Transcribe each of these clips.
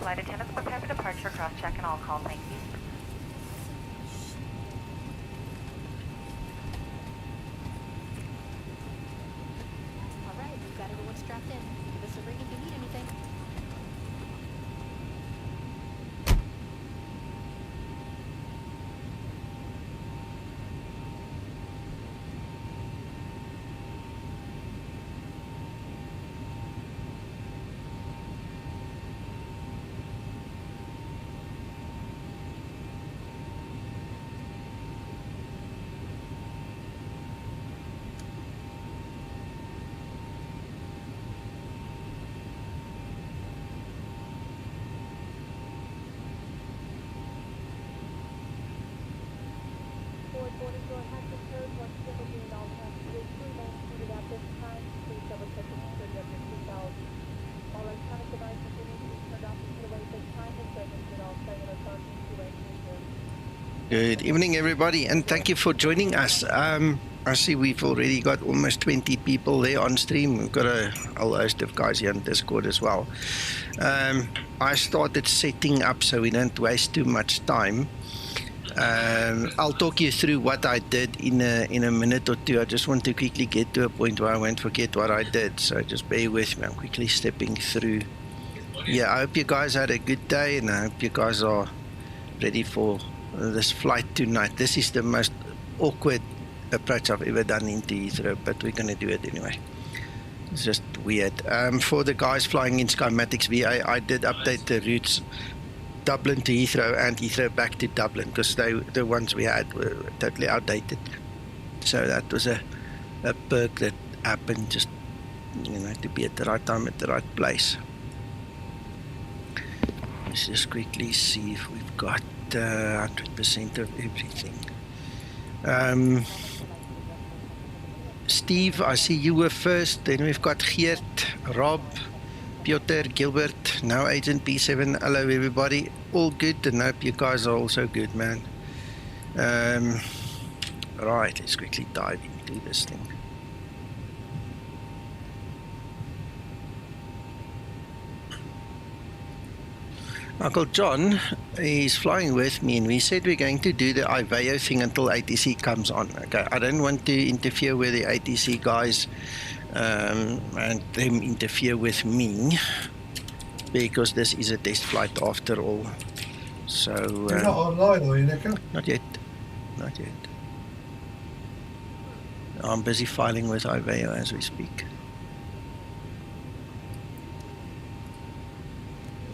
Flight attendants, prepare for departure, cross-check, and all call. Thank you. All right, we've got everyone strapped in. Give us a ring if you need anything. Good evening, everybody, and thank you for joining us. I see we've already got almost 20 people there on stream. We've got a whole host of guys here on Discord as well. I started setting up so we don't waste too much time. I'll talk you through what I did in a minute or two. I just want to quickly get to a point where I won't forget what I did, so just bear with me. I'm quickly stepping through. Yeah, I hope you guys had a good day, and I hope you guys are ready for this flight tonight. This is the most awkward approach I've ever done into Heathrow, but we're going to do it anyway. It's just weird. For the guys flying in Skymatix VA, I did update the routes Dublin to Heathrow and Heathrow back to Dublin, because the ones we had were totally outdated. So that was a perk that happened, just, you know, to be at the right time at the right place. Let's just quickly see if we've got 100% of everything. Steve, I see you were first. Then we've got Geert, Rob, Piotr, Gilbert, now Agent P7. Hello, everybody. All good, and hope you guys are also good, man. Right, let's quickly dive into this thing. Uncle John is flying with me, and we said we're going to do the IVAO thing until ATC comes on. Okay, I don't want to interfere with the ATC guys and them interfere with me, because this is a test flight after all. So you're not online, are you, Nico? Not yet. Not yet. I'm busy filing with IVAO as we speak.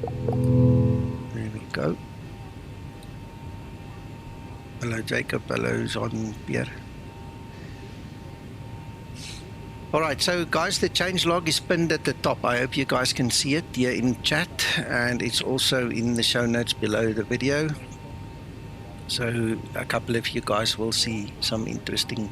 There we go. Hello, Jacob. Hello, Jean-Pierre. Alright, so guys, the changelog is pinned at the top. I hope you guys can see it here in chat, and it's also in the show notes below the video. So a couple of you guys will see some interesting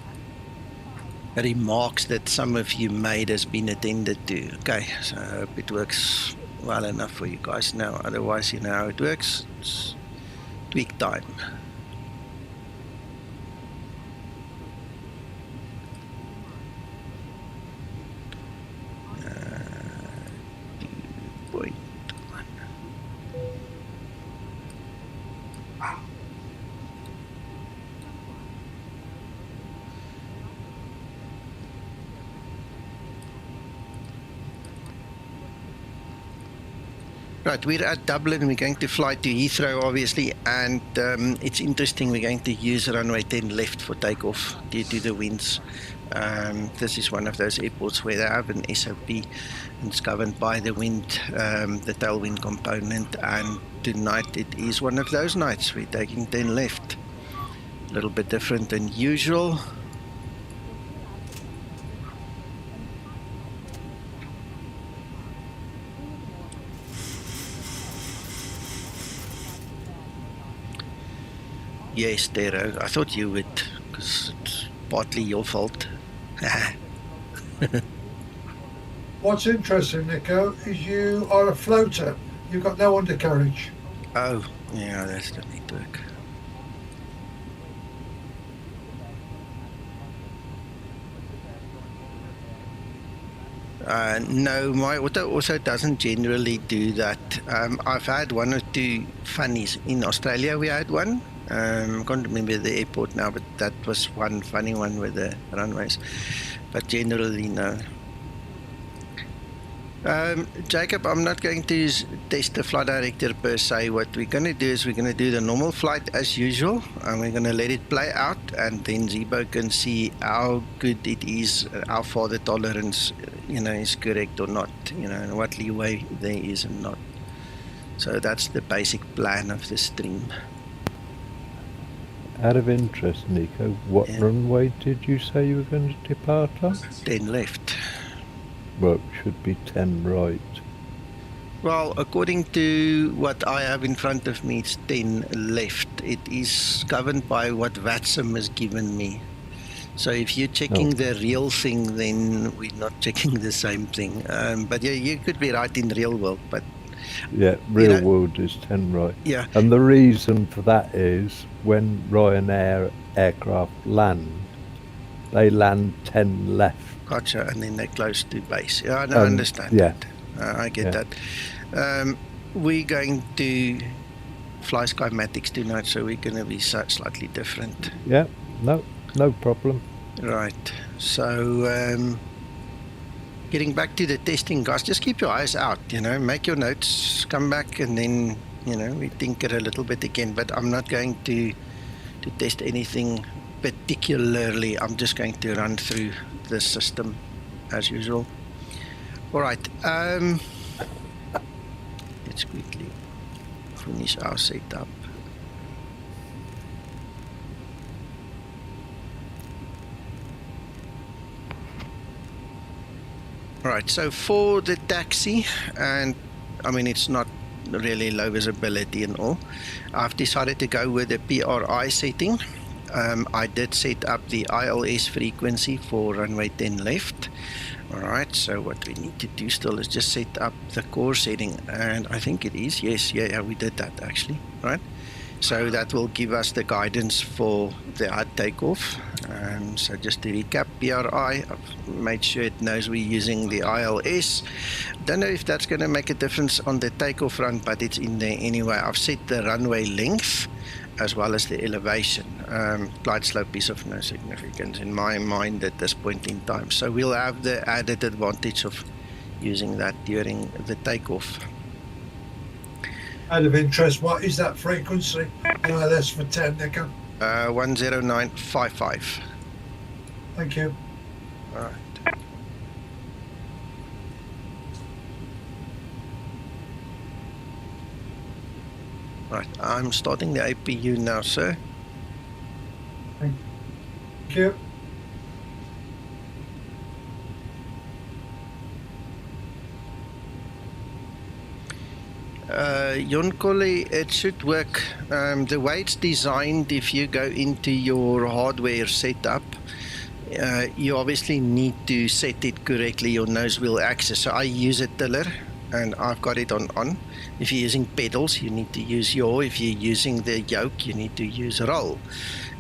remarks that some of you made has been attended to. Okay, so I hope it works well enough for you guys now. Otherwise, you know how it works. It's tweak time. Right, we're at Dublin. We're going to fly to Heathrow, obviously, and it's interesting. We're going to use runway 10 left for takeoff due to the winds. This is one of those airports where they have an SOP, and it's governed by the wind, the tailwind component, and tonight it is one of those nights. We're taking 10 left. A little bit different than usual. Yes, Tero. I thought you would, because it's partly your fault. What's interesting, Nico, is you are a floater. You've got no undercarriage. Oh, yeah, that's the network. No, my auto also doesn't generally do that. I've had one or two funnies. In Australia, we had one. I can't remember the airport now, but that was one funny one with the runways. But generally, no. Jacob, I'm not going to test the flight director per se. What we're going to do is we're going to do the normal flight as usual, and we're going to let it play out, and then Zibo can see how good it is, how far the tolerance, is correct or not, and what leeway there is and not. So that's the basic plan of the stream. Out of interest, Nico, what runway did you say you were going to depart on? 10 left. Well, it should be 10 right. Well, according to what I have in front of me, it's 10 left. It is governed by what VATSIM has given me. So if you're checking the real thing, then we're not checking the same thing. But yeah, you could be right in real world, but... Yeah, real world is 10 right. Yeah. And the reason for that is when Ryanair aircraft land, they land 10 left. Gotcha, and then they're close to base. Yeah, I understand that. I get that. We're going to fly Skymatix tonight, so we're going to be slightly different. Yeah, no problem. Right, so getting back to the testing, guys, just keep your eyes out, make your notes, come back, and then, we tinker a little bit again, but I'm not going to test anything particularly. I'm just going to run through the system as usual. All right, let's quickly finish our setup. All right, so for the taxi, and I mean it's not really low visibility and all, I've decided to go with the PRI setting. I did set up the ILS frequency for runway 10 left. Alright, so what we need to do still is just set up the core setting, and I think it is, yes, yeah, we did that actually, right? So that will give us the guidance for the hard takeoff. So just to recap, PRI, I've made sure it knows we're using the ILS. Don't know if that's going to make a difference on the takeoff run, but it's in there anyway. I've set the runway length as well as the elevation. Glide slope is of no significance in my mind at this point in time. So we'll have the added advantage of using that during the takeoff. Out of interest, what is that frequency? ILS for 10, Nico. 10955. Thank you. All right. Right, I'm starting the APU now, sir. Thank you. Jonkole, it should work. The way it's designed, if you go into your hardware setup, you obviously need to set it correctly, your nose wheel axis. So I use a tiller, and I've got it on. If you're using pedals, you need to use yaw. If you're using the yoke, you need to use roll.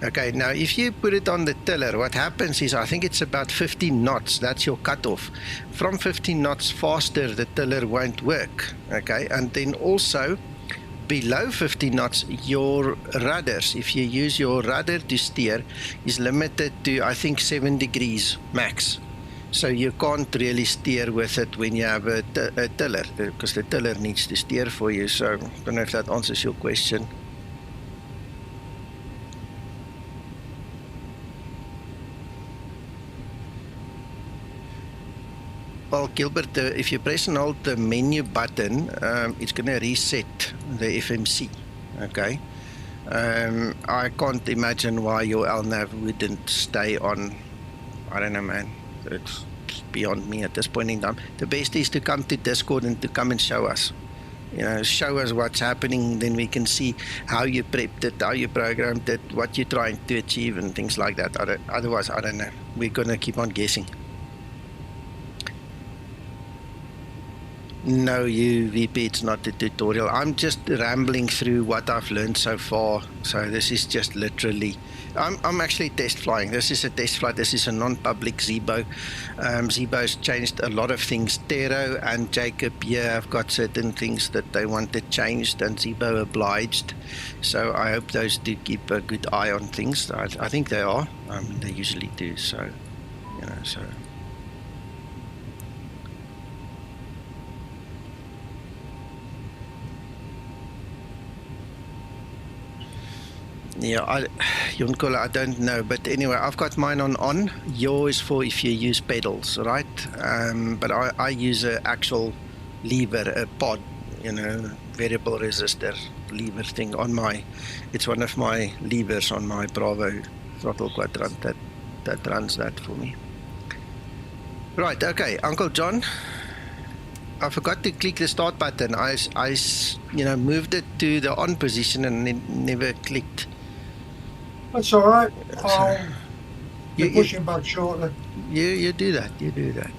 Okay, now if you put it on the tiller, what happens is, I think it's about 15 knots, that's your cutoff. From 15 knots faster, the tiller won't work, okay? And then also, below 50 knots, your rudders, if you use your rudder to steer, is limited to, I think, 7 degrees max. So you can't really steer with it when you have a tiller, because the tiller needs to steer for you. So I don't know if that answers your question. Well, Gilbert, if you press and hold the menu button, it's going to reset the FMC, okay? I can't imagine why your LNAV wouldn't stay on. I don't know, man. It's beyond me at this point in time. The best is to come to Discord and to come and show us. show us what's happening, then we can see how you prepped it, how you programmed it, what you're trying to achieve, and things like that. Otherwise, I don't know. We're going to keep on guessing. No, VP, it's not a tutorial. I'm just rambling through what I've learned so far. So this is just literally, I'm actually test flying. This is a test flight. This is a non-public Zibo. Zibo's changed a lot of things. Tero and Jacob here have got certain things that they wanted changed, and Zibo obliged. So I hope those do keep a good eye on things. I think they are. They usually do. So, so. Yeah, Jonkola, I don't know, but anyway, I've got mine on. Yours for if you use pedals, right? But I use an actual lever, a pod, variable resistor lever thing on it's one of my levers on my Bravo throttle quadrant that runs that for me. Right, okay, Uncle John, I forgot to click the start button. I moved it to the on position and it never clicked. That's all right. I'll be pushing back shortly. You do that. You do that.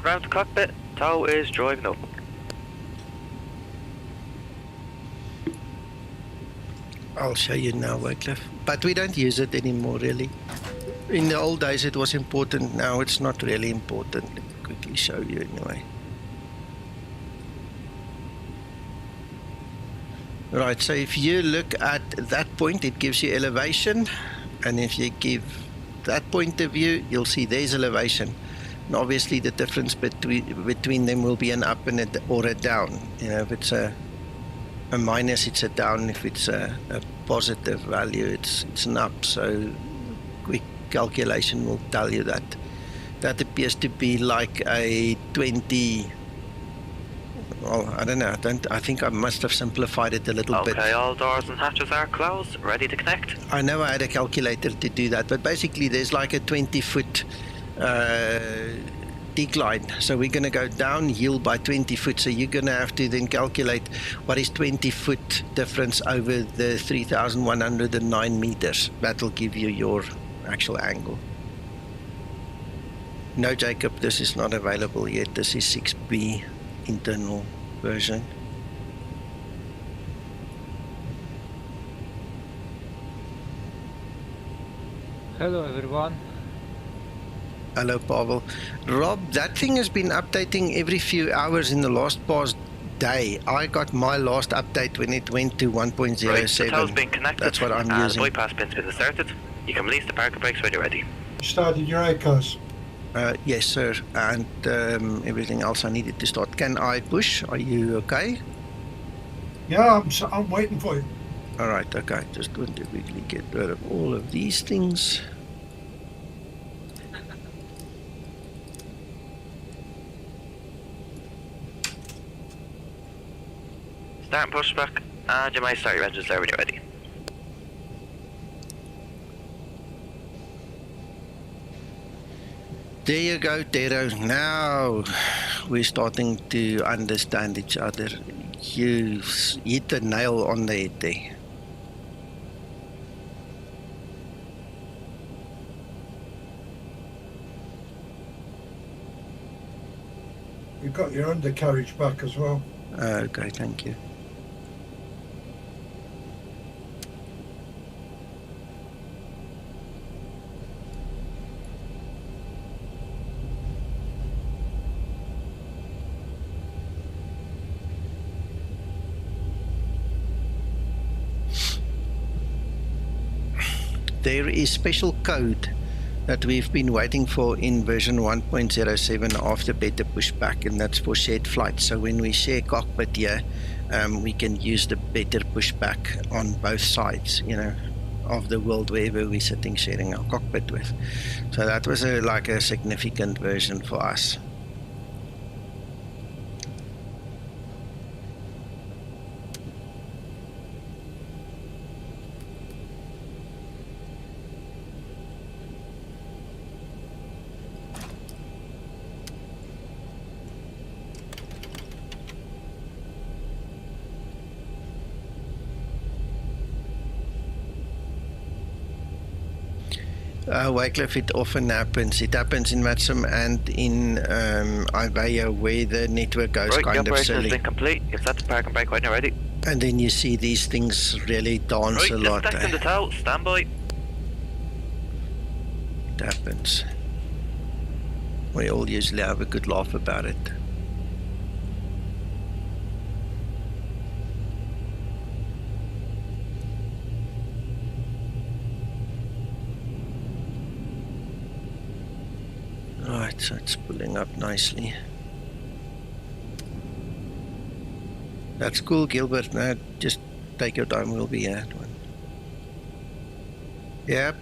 Ground to cockpit, tow is driving up. I'll show you now, Wycliffe. But we don't use it anymore, really. In the old days it was important, now it's not really important. Let me quickly show you anyway. Right, so if you look at that point, it gives you elevation. And if you give that point of view, you'll see there's elevation. And obviously the difference between them will be an up and or a down. If it's a minus, it's a down. If it's a positive value, it's an up. So quick calculation will tell you that. That appears to be like a 20. Well, I don't know. I think I must have simplified it a little bit. Okay, all doors and hatches are closed, ready to connect. I know I had a calculator to do that, but basically there's like a 20-foot decline. So we're going to go downhill by 20 foot. So you're going to have to then calculate what is 20 foot difference over the 3,109 meters. That'll give you your actual angle. No, Jacob, this is not available yet. This is 6B internal version. Hello everyone. Hello, Pavel. Rob, that thing has been updating every few hours in the past day. I got my last update when it went to 1.07. Right, the tow's been connected. That's what I'm using. The bypass pin's been inserted. You can release the parking brakes when you're ready. Started your ACOS. Yes, sir. And everything else I needed to start. Can I push? Are you okay? Yeah, I'm waiting for you. All right, okay. Just going to quickly get rid of all of these things. Start pushback, and you might start your engines there when you're ready. There you go, Tero. Now we're starting to understand each other. You hit the nail on the head there. You've got your undercarriage back as well. Okay, thank you. There is special code that we've been waiting for in version 1.07 after better pushback, and that's for shared flights. So when we share cockpit here, we can use the better pushback on both sides, you know, of the world wherever we're sitting sharing our cockpit with. So that was like a significant version for us. Wycliffe, it often happens. It happens in Maxim and in Ibaya where the network goes Right, the kind of operation has silly. been complete. You've set the parking brake when you're ready. And then you see these things really dance Right, a lot. disconnecting the tow. Stand by. It happens. We all usually have a good laugh about it. Right, so it's pulling up nicely. That's cool, Gilbert. Now just take your time, we'll be at one. Yep,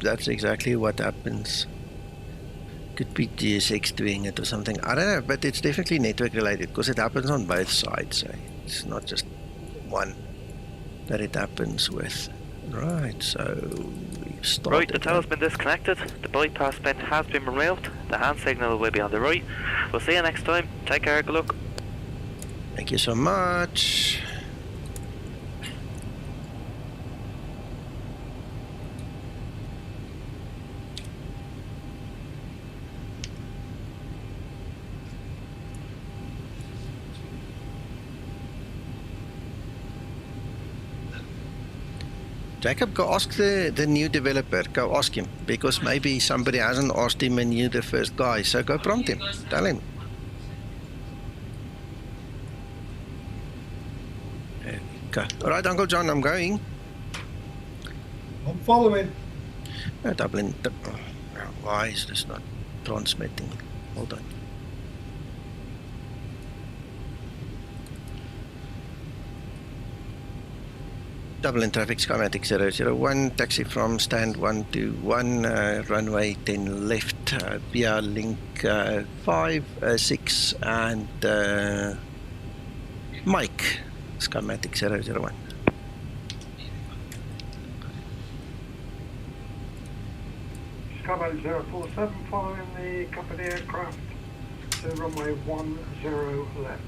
that's exactly what happens. Could be GSX doing it or something. I don't know, but it's definitely network related because it happens on both sides. So it's not just one that it happens with. Right, so we've started. Right, the tow has been disconnected. The bypass pin has been removed. The hand signal will be on the right. We'll see you next time. Take care, good luck. Thank you so much. Jacob, go ask the new developer. Go ask him, because maybe somebody hasn't asked him and you're the first guy. So go prompt him. Tell him. There we go. All right, Uncle John, I'm going. I'm following. Dublin. Why is this not transmitting? Hold on. Dublin traffic, Skymatix 001, taxi from stand 121, runway 10 left, via link 5, 6, and Mike, Skymatix 001. Skymatix 047 following the company aircraft to runway 10 left.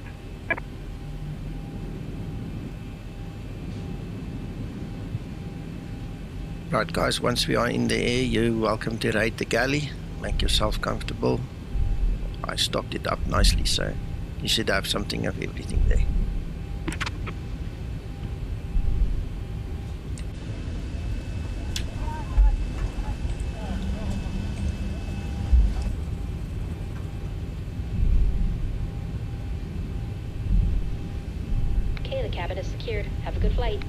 Right guys, once we are in the air, you're welcome to raid the galley. Make yourself comfortable. I stocked it up nicely, so you should have something of everything there. Okay, the cabin is secured. Have a good flight.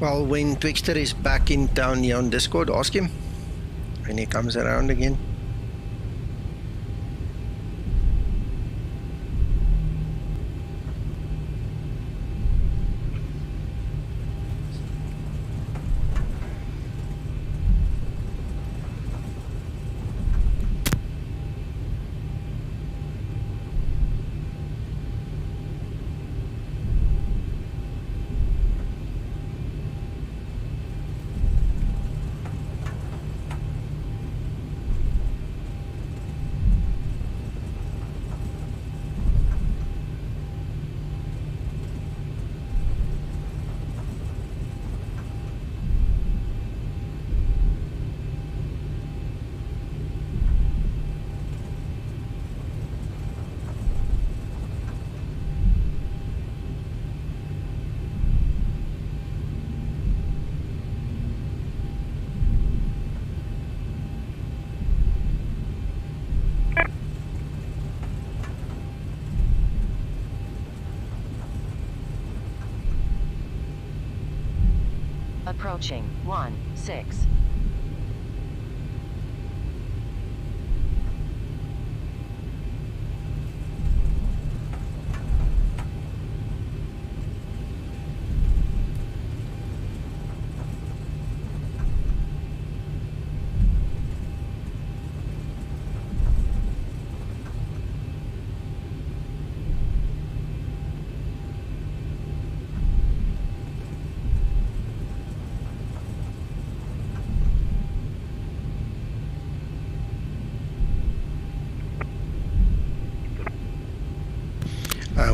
Well, when Twkster is back in town here on Discord, ask him when he comes around again. Approaching 1-6.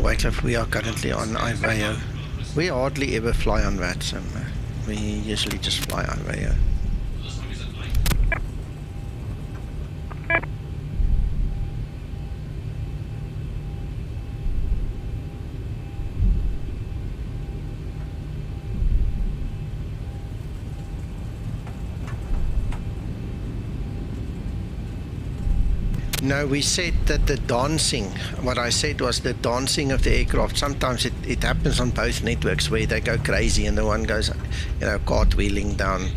Wycliffe, we are currently on IVAO. We hardly ever fly on VATSIM. We usually just fly IVAO. No, we said that the dancing, what I said was the dancing of the aircraft. Sometimes it happens on both networks where they go crazy and the one goes, cartwheeling down,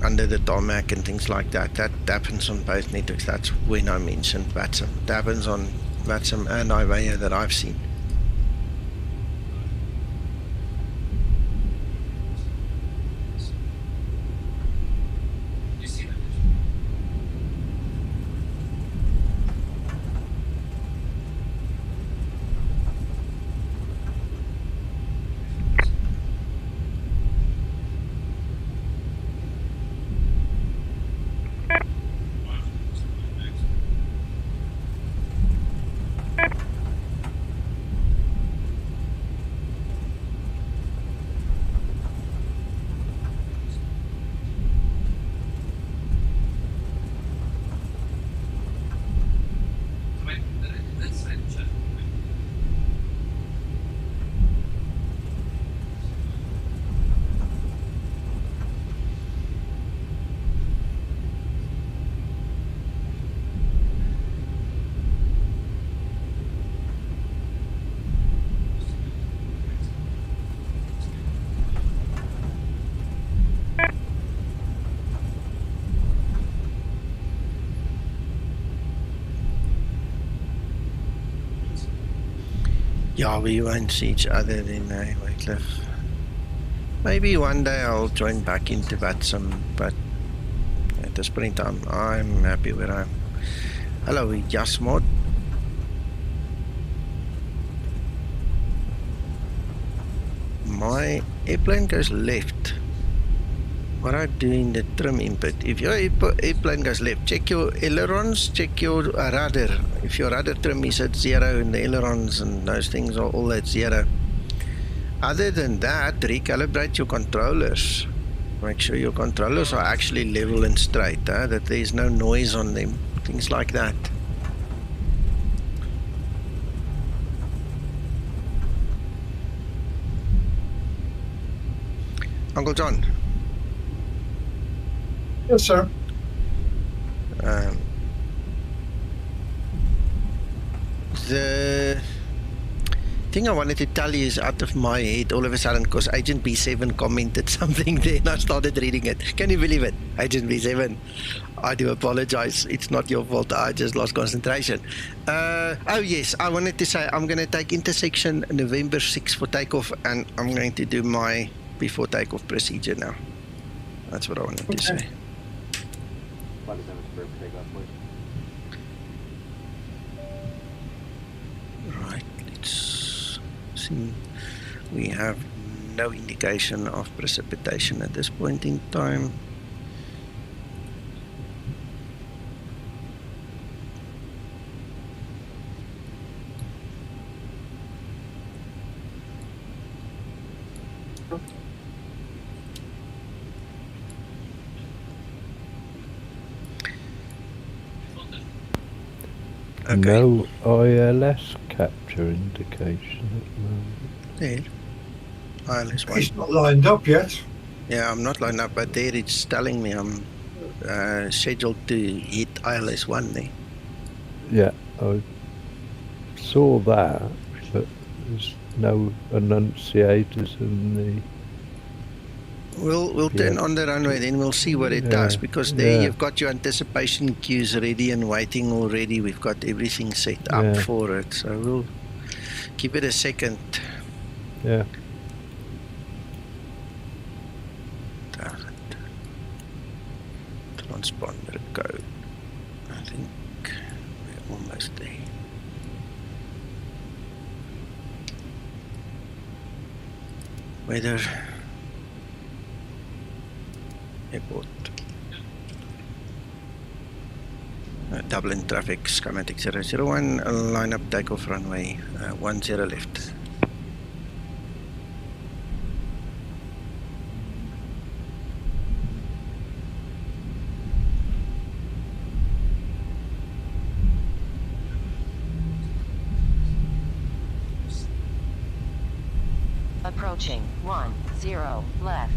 under the tarmac and things like that. That happens on both networks. That's when I mentioned VATSIM. It happens on VATSIM and IVAO that I've seen. Yeah, we won't see each other then, Wycliffe. Maybe one day I'll join back into VATSIM, but at this point in time, I'm happy where I am. Hello, Jasmod. My airplane goes left. What I do in the trim input, if your airplane goes left, check your ailerons, check your rudder. If your rudder trim is at 0 and the ailerons and those things are all at 0. Other than that, recalibrate your controllers. Make sure your controllers are actually level and straight, that there is no noise on them, things like that. Uncle John. Yes, sir. The thing I wanted to tell you is out of my head all of a sudden because Agent B7 commented something there and I started reading it. Can you believe it? Agent B7, I do apologize. It's not your fault. I just lost concentration. Oh yes, I wanted to say I'm going to take intersection November 6 for takeoff and I'm going to do my before takeoff procedure now. That's what I wanted to say. Right, let's see. We have no indication of precipitation at this point in time. Okay. No ILS capture indication at the moment. There. ILS one. It's not lined up yet. Yeah, I'm not lined up, but there it's telling me I'm scheduled to hit ILS 1 there. Yeah, I saw that, but there's no annunciators in the We'll turn on the runway, then we'll see what it does, because there you've got your anticipation queues ready and waiting already. We've got everything set up for it, so we'll give it a second. Yeah. Transponder code. I think we're almost there. Weather. Airport. Dublin traffic, Skymatix 001, line up takeoff runway 10 left. Approaching 10 left.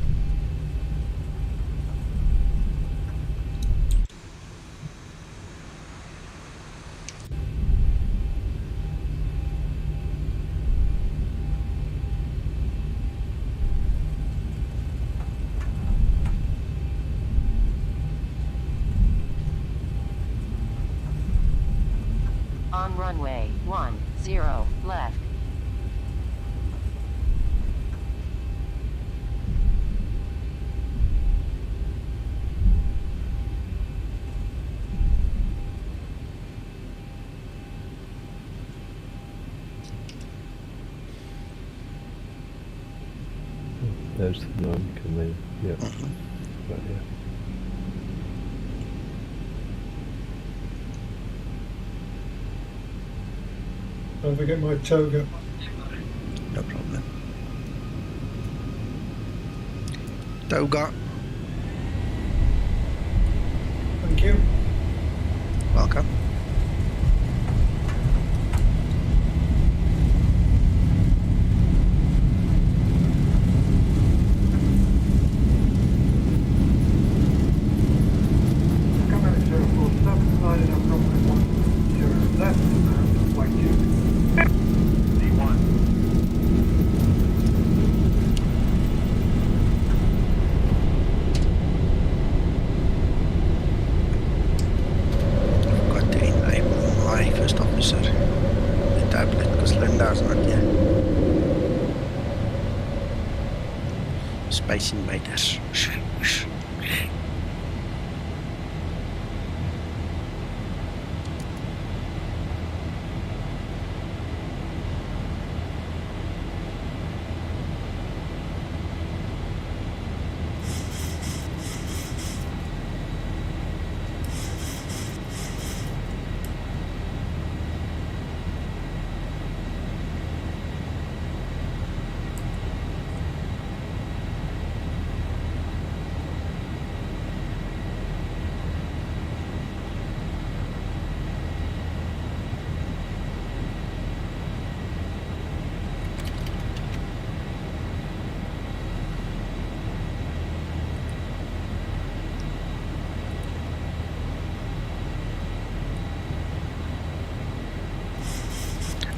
On runway 10 left. There's the none coming. Yeah. Right here. Don't forget my toga. No problem. Toga. Thank you. Welcome. Skymatix 047, lining up runway 10 left, and flight 2. D1. Got to enable my first officer, the tablet, because Linda's not here. Space Invaders.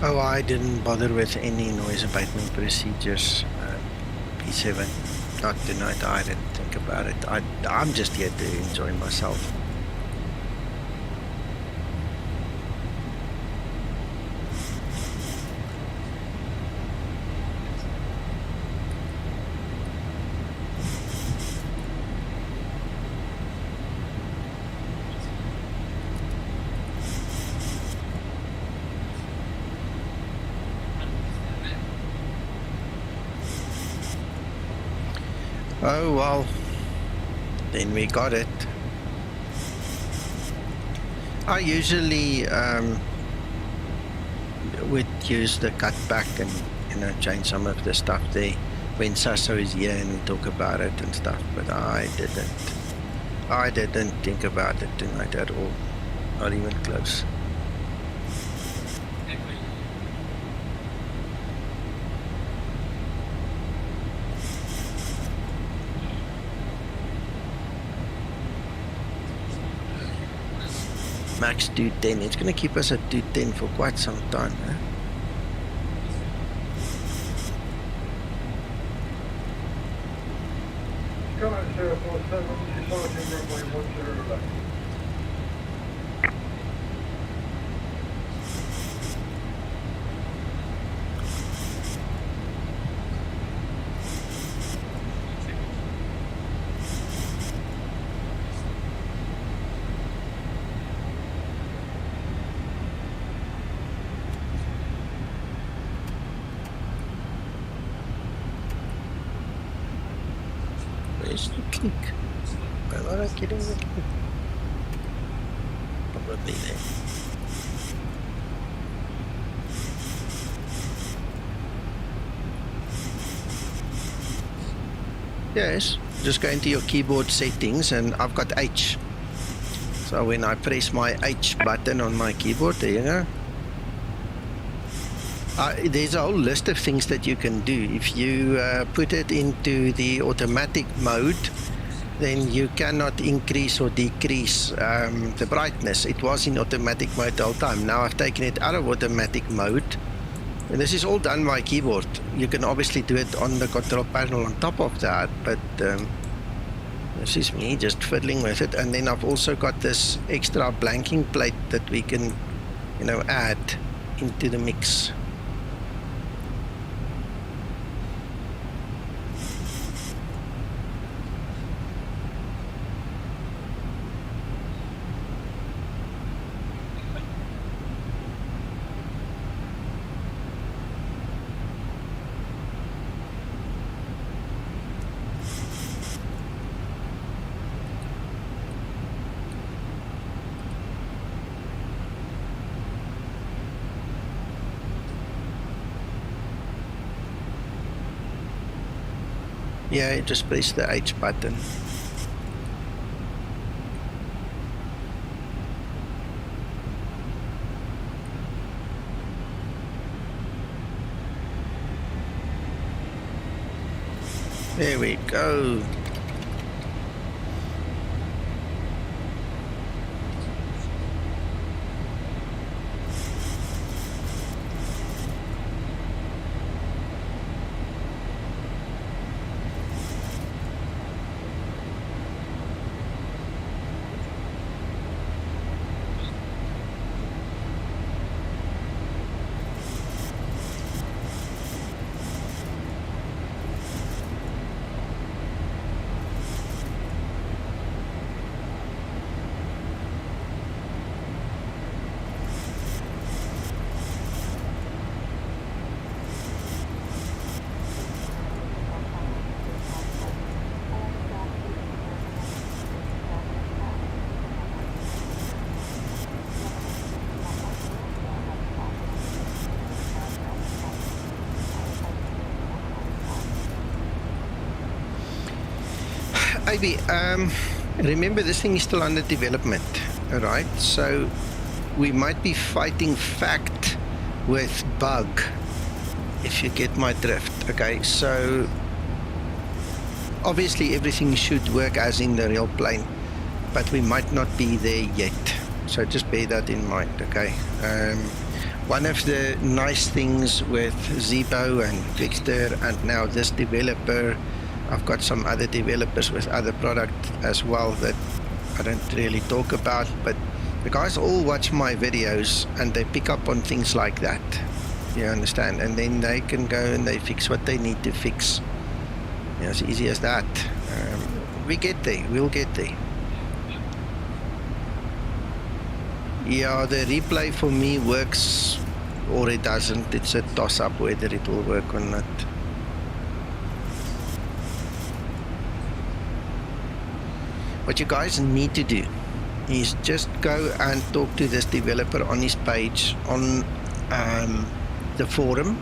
Oh, I didn't bother with any noise abatement procedures. P7, not tonight. I didn't think about it. I'm just here to enjoy myself. Oh well, then we got it. I usually would use the cutback and change some of the stuff there when Sasso is here and we talk about it and stuff. But I didn't think about it tonight at all, not even close. Max 210. It's going to keep us at 210 for quite some time. Huh? departing runway 10 left. Where's the click? Where am I getting the click? Probably there. Yes, just go into your keyboard settings and I've got H. So when I press my H button on my keyboard, there you go. There's a whole list of things that you can do. If you put it into the automatic mode, then you cannot increase or decrease the brightness. It was in automatic mode the whole time. Now I've taken it out of automatic mode. And this is all done by keyboard. You can obviously do it on the control panel on top of that, but this is me just fiddling with it. And then I've also got this extra blanking plate that we can, you know, add into the mix. Yeah, just press the H button. There we go. Ivy, remember this thing is still under development, alright? So we might be fighting fact with bug, if you get my drift, okay? So obviously everything should work as in the real plane, but we might not be there yet. So just bear that in mind, okay? One of the nice things with Zibo and Twkster and now this developer, I've got some other developers with other product as well that I don't really talk about, but the guys all watch my videos and they pick up on things like that, you understand, and then they can go and they fix what they need to fix. Yeah, as easy as that. We get there, we'll get there. Yeah, the replay for me works or it doesn't. It's a toss-up whether it will work or not. What you guys need to do is just go and talk to this developer on his page on the forum,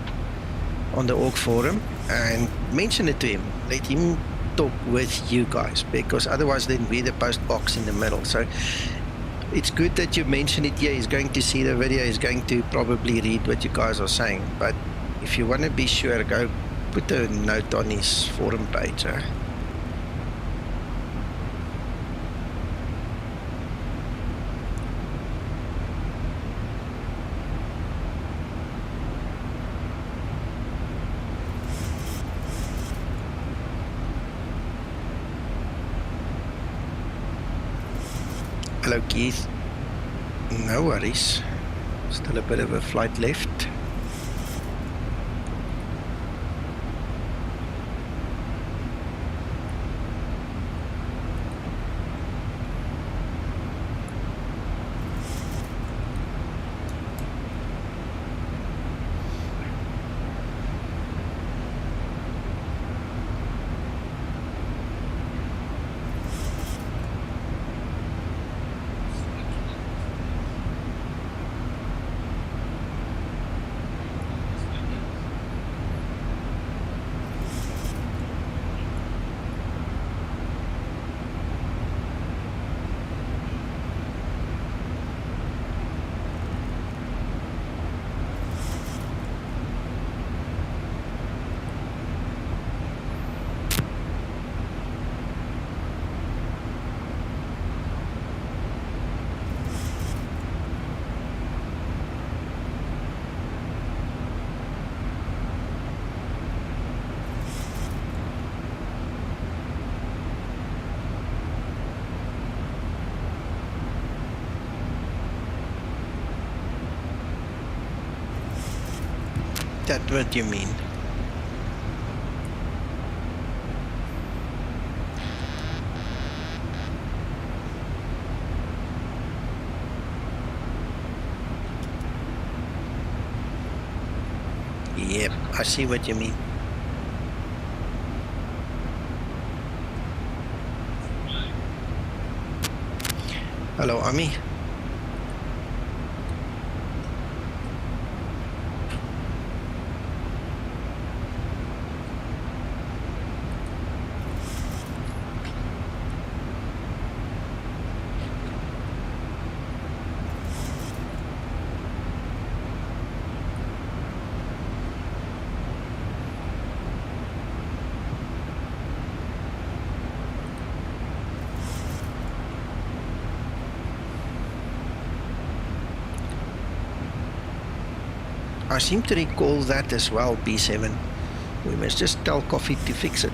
on the org forum, and mention it to him. Let him talk with you guys, because otherwise then we're the post box in the middle. So it's good that you mention it here. He's going to see the video, he's going to probably read what you guys are saying, but if you want to be sure, go put a note on his forum page. Hello, Keith. No worries. Still a bit of a flight left. That's what you mean. Yep, I see what you mean. Hello, Ami. I seem to recall that as well, B7. We must just tell Coffee to fix it.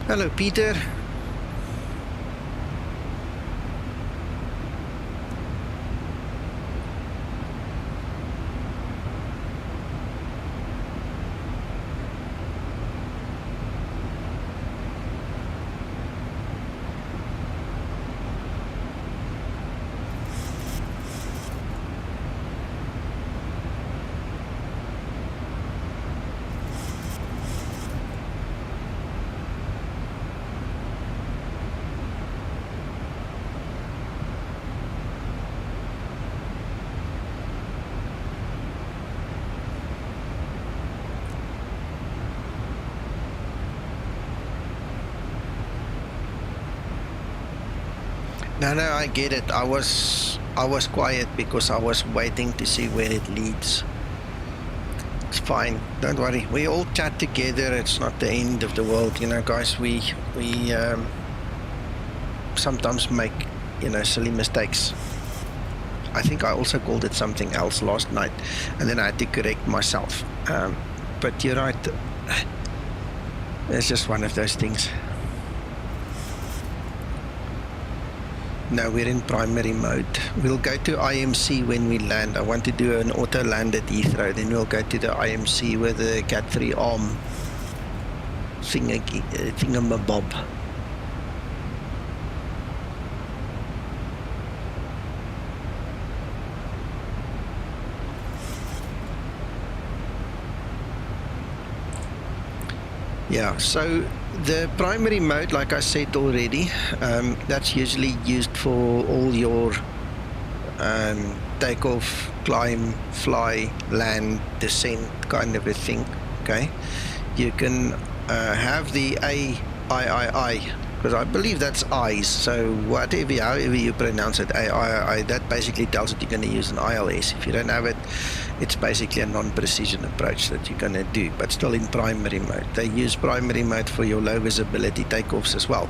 Hello, Peter. No, I get it. I was quiet because I was waiting to see where it leads. It's fine. Don't worry. We all chat together. It's not the end of the world, you know, guys. We sometimes make, you know, silly mistakes. I think I also called it something else last night, and then I had to correct myself. But you're right. It's just one of those things. No, we're in primary mode. We'll go to IMC when we land. I want to do an auto land at Heathrow. Then we'll go to the IMC with the Cat 3 arm thingamabob. Yeah, so The primary mode, like I said already, that's usually used for all your takeoff, climb, fly, land, descent kind of a thing. Okay, you can have the AIII, because I believe that's eyes. So however you pronounce it, AIII, that basically tells it you're going to use an ILS. If you don't have it, it's basically a non-precision approach that you're going to do, but still in primary mode. They use primary mode for your low visibility takeoffs as well.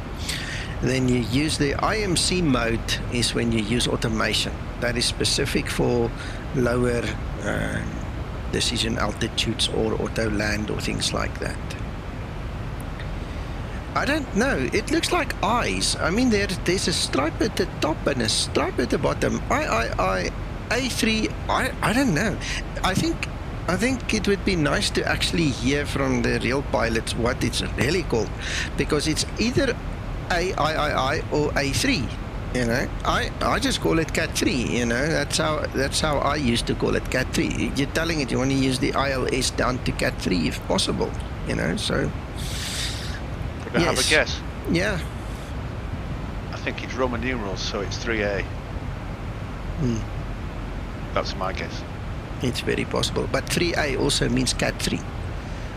Then you use the IMC mode is when you use automation. That is specific for lower decision altitudes or auto land or things like that. I don't know. It looks like eyes. I mean, there's a stripe at the top and a stripe at the bottom. A3. I don't know. I think it would be nice to actually hear from the real pilots what it's really called, because it's either AIII or A3. You know, I just call it Cat 3. You know, that's how I used to call it, Cat 3. You're telling it you want to use the ILS down to Cat 3 if possible. You know, so. Can I have a guess? Yeah. I think it's Roman numerals, so it's 3A. That's my guess. It's very possible. But 3A also means Cat 3,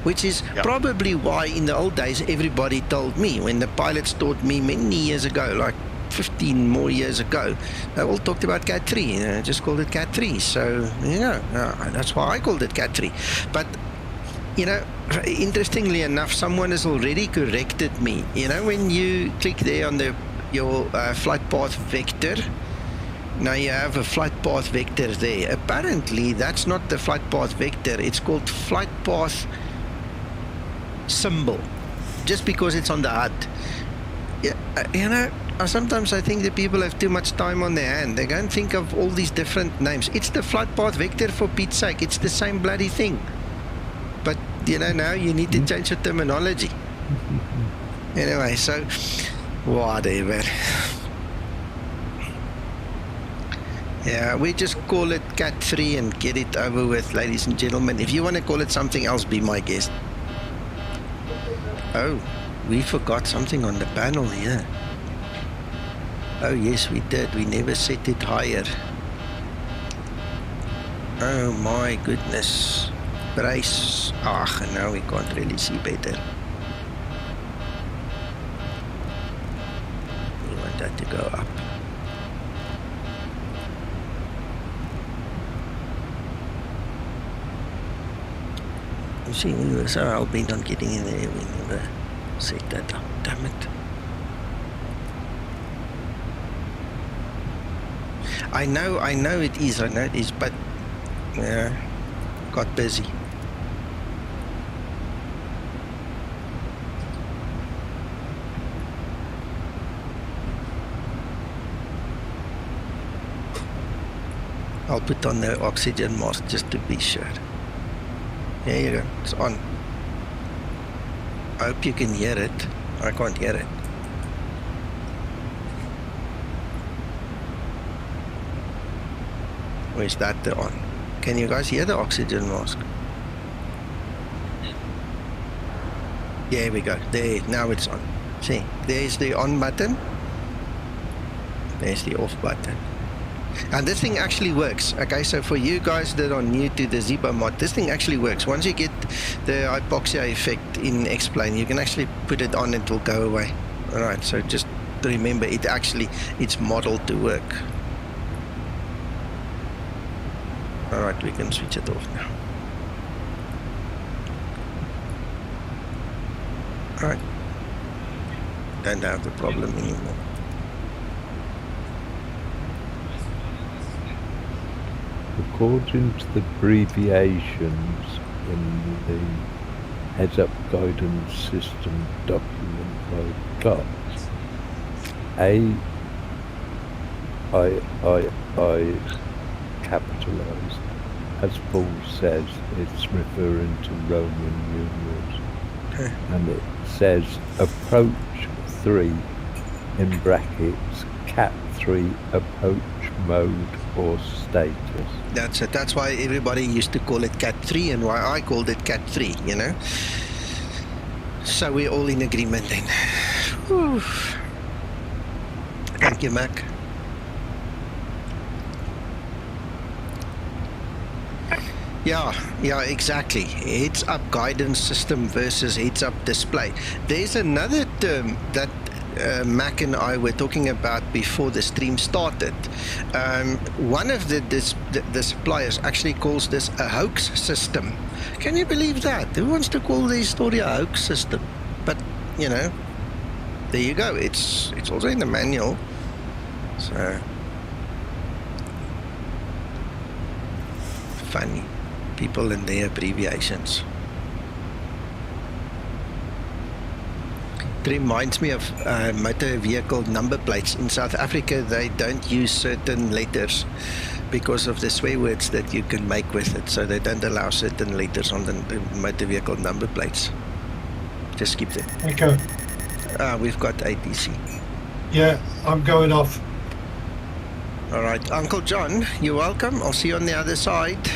which is probably why in the old days everybody told me, when the pilots taught me many years ago, like 15 more years ago, they all talked about Cat 3. You know, just called it Cat 3. So, you know, that's why I called it Cat 3. But, you know, interestingly enough, someone has already corrected me. You know, when you click there on your flight path vector, now you have a flight path vector there. Apparently, that's not the flight path vector. It's called flight path symbol, just because it's on the HUD. Yeah, you know, sometimes I think the people have too much time on their hand. They go and think of all these different names. It's the flight path vector, for Pete's sake. It's the same bloody thing. But, you know, now you need to change your terminology. Anyway, so, whatever. Yeah, we just call it Cat 3 and get it over with, ladies and gentlemen. If you want to call it something else, be my guest. Oh, we forgot something on the panel here. Oh, yes, we did. We never set it higher. Oh, my goodness. Brace. And now we can't really see better. We want that to go up. You see, we were so hell-bent on getting in there, we never set that up. Damn it. I know it is, but yeah, got busy. I'll put on the oxygen mask just to be sure. There you go, it's on. I hope you can hear it. I can't hear it. Where's that the on? Can you guys hear the oxygen mask? There we go. There, now it's on. See, there's the on button. There's the off button. And this thing actually works. Okay, so for you guys that are new to the Zibo mod, this thing actually works. Once you get the hypoxia effect in X-plane, you can actually put it on and it will go away. Alright, so just remember, it's modeled to work. Alright, we can switch it off now. Alright. Don't have the problem anymore. According to the abbreviations in the heads-up guidance system document I've got, I capitalized. As Paul says, it's referring to Roman numerals. Okay. And it says approach 3 in brackets Cat 3 approach mode or status. That's it. That's why everybody used to call it Cat 3 and why I called it Cat 3, you know. So we're all in agreement then. Whew. Thank you, Mac. Yeah, exactly. Heads-up guidance system versus heads-up display. There's another term that Mac and I were talking about before the stream started. One of the suppliers actually calls this a hoax system. Can you believe that? Who wants to call their story a hoax system? But, you know, there you go. It's also in the manual. So, funny. People and their abbreviations. It reminds me of motor vehicle number plates. In South Africa, they don't use certain letters because of the swear words that you can make with it. So they don't allow certain letters on the motor vehicle number plates. Just skip them. Echo. We've got ATC. Yeah, I'm going off. All right, Uncle John, you're welcome. I'll see you on the other side.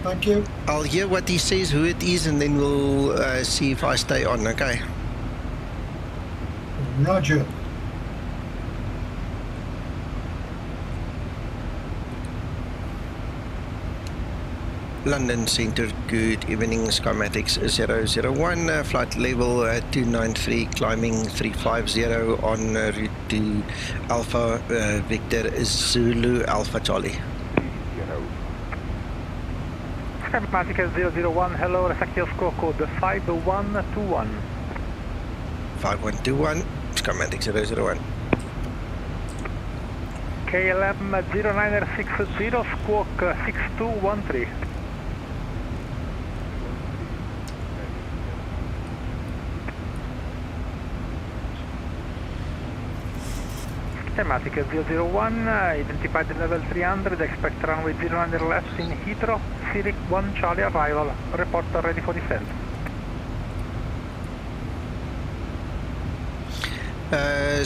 Thank you. I'll hear what he says, who it is, and then we'll see if I stay on, okay? Roger. London Centre, good evening, Skymatix 001, flight level 293, climbing 350 on route to Alpha Victor Zulu Alpha Charlie. Skymatix 001, hello, respective score code 5121. 5121, Skymatix 001. KLM 0960, squawk 6213. Skymatix 001, identified level 300, expect runway 09 left in Heathrow, SIRIC 1 Charlie arrival, report ready for descent.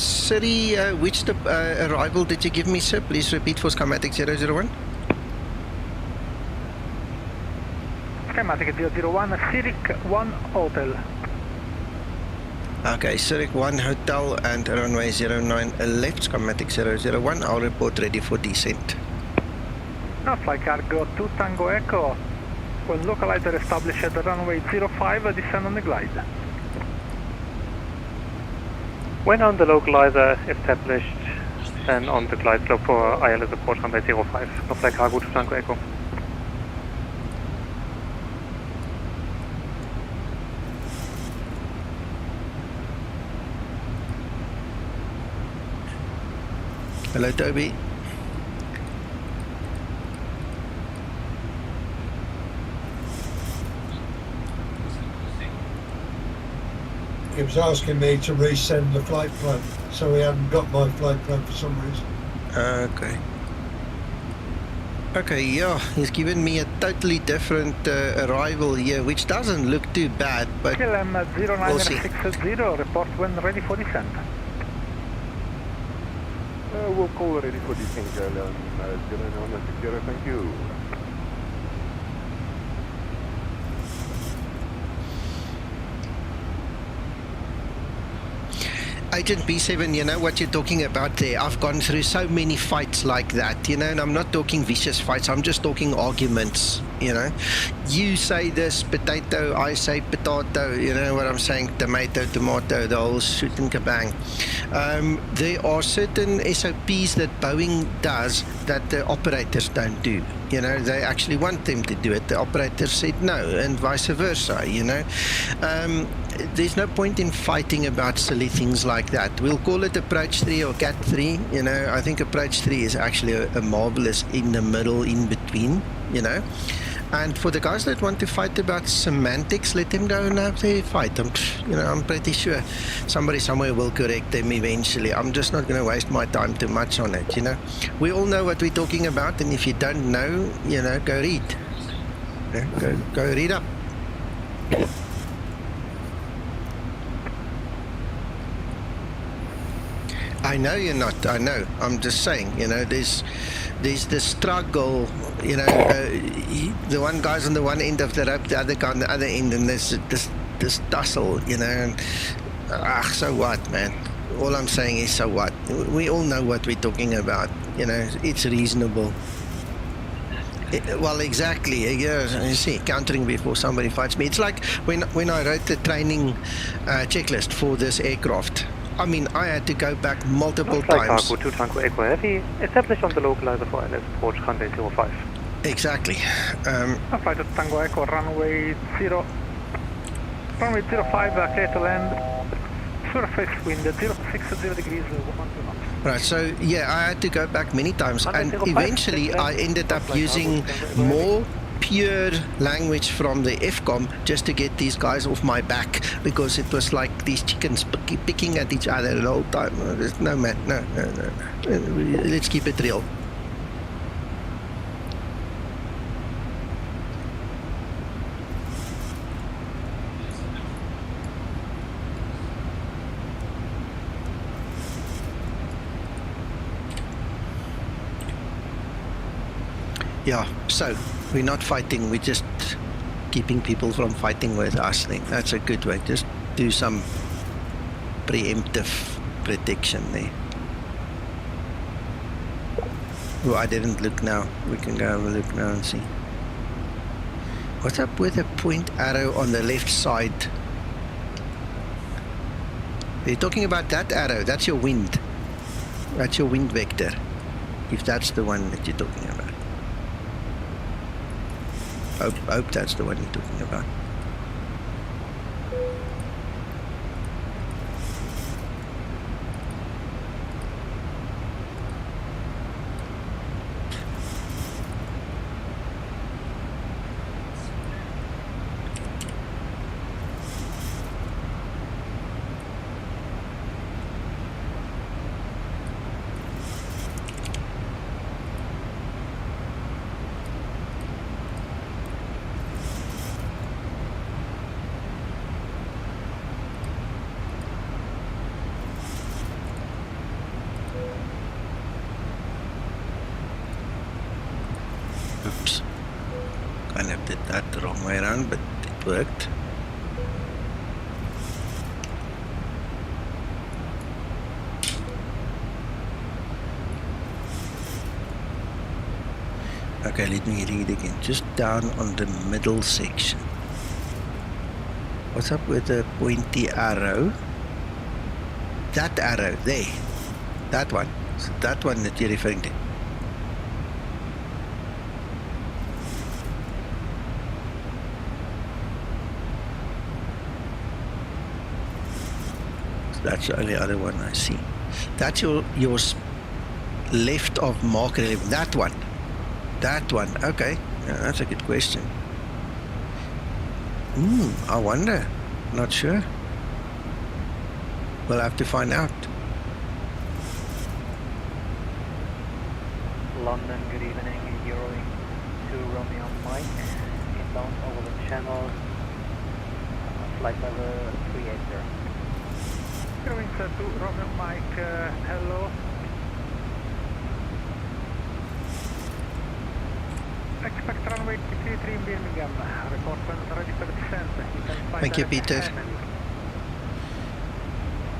Siri, which arrival did you give me, sir? Please repeat for Skymatix 001. Skymatix 001, SIRIC 1 Hotel. Okay, SIRIC 1 Hotel and runway 09 left, Skymatix 001. I'll report ready for descent. Not flight cargo 2 Tango Echo. When localizer established at runway 05, descend on the glide. When on the localizer established, then on the glide slope for ILS approach runway 05. Not flight cargo 2 Tango Echo. Hello, Toby. He was asking me to resend the flight plan, so he hadn't got my flight plan for some reason. Okay. Okay, yeah, he's given me a totally different arrival here, which doesn't look too bad, but KLM we'll see. 0960, report when ready for descent. We'll call ready for descent, KLM 0960, thank you. Agent B7, you know what you're talking about there. I've gone through so many fights like that, you know, and I'm not talking vicious fights, I'm just talking arguments, you know. You say this, potato, I say potato, you know what I'm saying, tomato, tomato, the whole shoot and kabang. There are certain SOPs that Boeing does that the operators don't do. You know, they actually want them to do it. The operator said no, and vice versa, you know. There's no point in fighting about silly things like that. We'll call it approach 3 or cat 3, you know. I think approach 3 is actually a marvelous in the middle, in between, you know. And for the guys that want to fight about semantics, let them go and have their fight. I'm pretty sure somebody somewhere will correct them eventually. I'm just not going to waste my time too much on it, you know. We all know what we're talking about, and if you don't know, you know, go read. Go read up. I know you're not, I know. I'm just saying, you know, there's the struggle, you know, the one guy's on the one end of the rope, the other guy on the other end, and there's this this tussle, you know. And, so what, man? All I'm saying is, so what? We all know what we're talking about. You know, it's reasonable. Well, exactly. Yeah, you see, countering before somebody fights me. It's like when I wrote the training checklist for this aircraft. I mean, I had to go back multiple times. Cargo 2 Tango Echo Heavy, establish on the localizer for LS approach runway 05. Exactly. Flight to Tango Echo, runway 0. Runway 05, clear to land. Surface wind, 060 degrees, 1 knots. Right, so yeah, I had to go back many times, and eventually I ended up using more pure language from the FCOM just to get these guys off my back, because it was like these chickens picking at each other the whole time. No, man, no. Let's keep it real. Yeah, so we're not fighting, we're just keeping people from fighting with us. That's a good way. Just do some preemptive protection there. Oh, I didn't look now. We can go have a look now and see. What's up with the point arrow on the left side? They're talking about that arrow. That's your wind. That's your wind vector, if that's the one that you're talking about. Hope that's the one you're talking about. Oops, kind of did that the wrong way around, but it worked. Okay, let me read again. Just down on the middle section. What's up with the pointy arrow? That arrow, there. That one. So that one that you're referring to. That's the only other one I see. That's your left of marker 11. That one. That one. Okay. Yeah, that's a good question. I wonder. Not sure. We'll have to find out. London, good evening. Euroing to Romeo Mike. Inbound over the channel. Flight level 380. Going to Romeo Mike, hello. Expect runway 33 in Birmingham. Report when ready for descent. Thank you, Peter.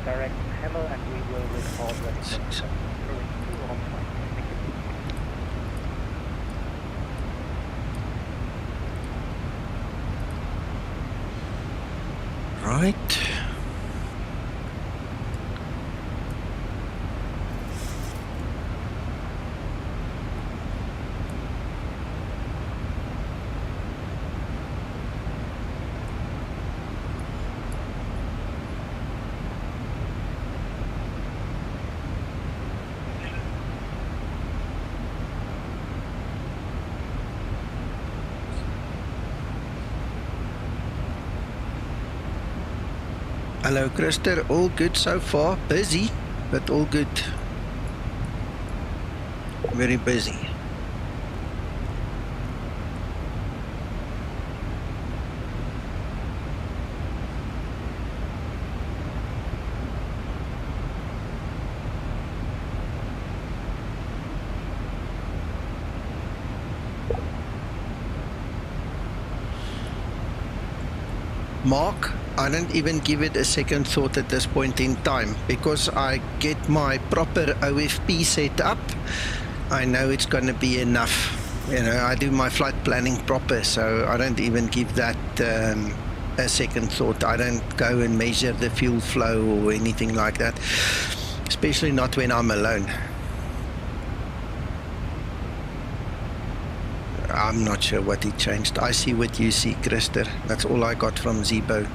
Direct hello, and we will report ready for descent. Thank you. Right. Hello, Christer. All good so far. Busy, but all good. Very busy. Mark, I don't even give it a second thought at this point in time, because I get my proper OFP set up. I know it's going to be enough. You know, I do my flight planning proper, so I don't even give that a second thought. I don't go and measure the fuel flow or anything like that, especially not when I'm alone. I'm not sure what he changed. I see what you see, Christer. That's all I got from Zibo.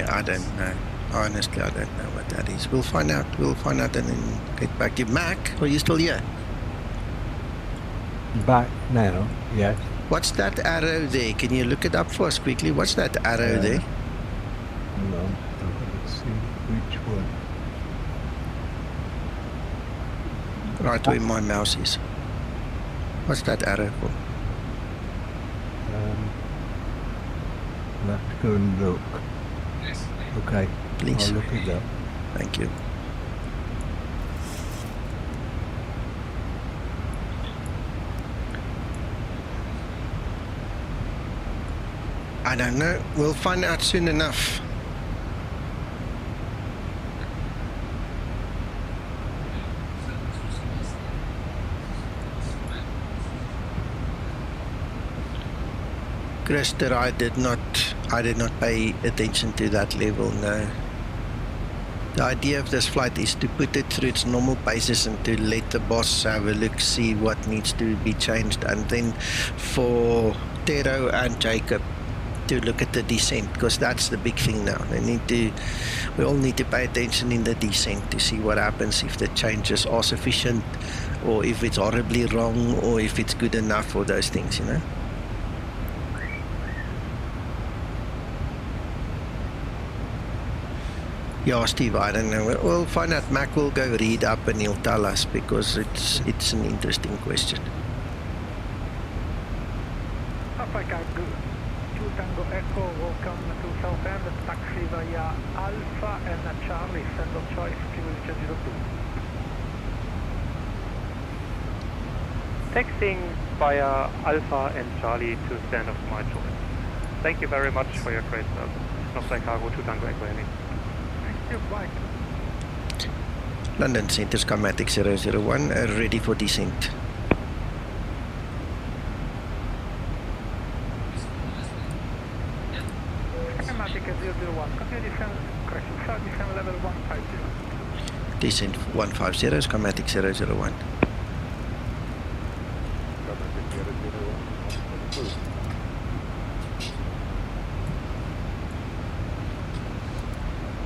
I don't know. Honestly, I don't know what that is. We'll find out. We'll find out and then get back to you. Mac, are you still here? Back now, yes. What's that arrow there? Can you look it up for us quickly? What's that arrow there? Hang on, let's see which one. Right where my mouse is. What's that arrow for? I'll have to go and look. Okay, please. I'll look it up. Thank you. I don't know. We'll find out soon enough. Christer, I did not pay attention to that level, no. The idea of this flight is to put it through its normal paces and to let the boss have a look, see what needs to be changed, and then for Tero and Jacob to look at the descent, because that's the big thing now. We all need to pay attention in the descent to see what happens, if the changes are sufficient, or if it's horribly wrong, or if it's good enough for those things, you know. Yeah, Steve, I don't know. We'll find out. Mac will go read up and he'll tell us, because it's an interesting question. Africa 2 Tango Echo, welcome to South End, taxi via Alpha and Charlie, send of choice, fuel change 02. Taxiing via Alpha and Charlie to stand of my choice. Thank you very much for your great service. Northside Cargo 2 Tango Echo Heavy. London Center, Skymatix 001, ready for descent. Skymatic 001, continue descent, correction, descent level 150. Descent 150, Skymatix 001.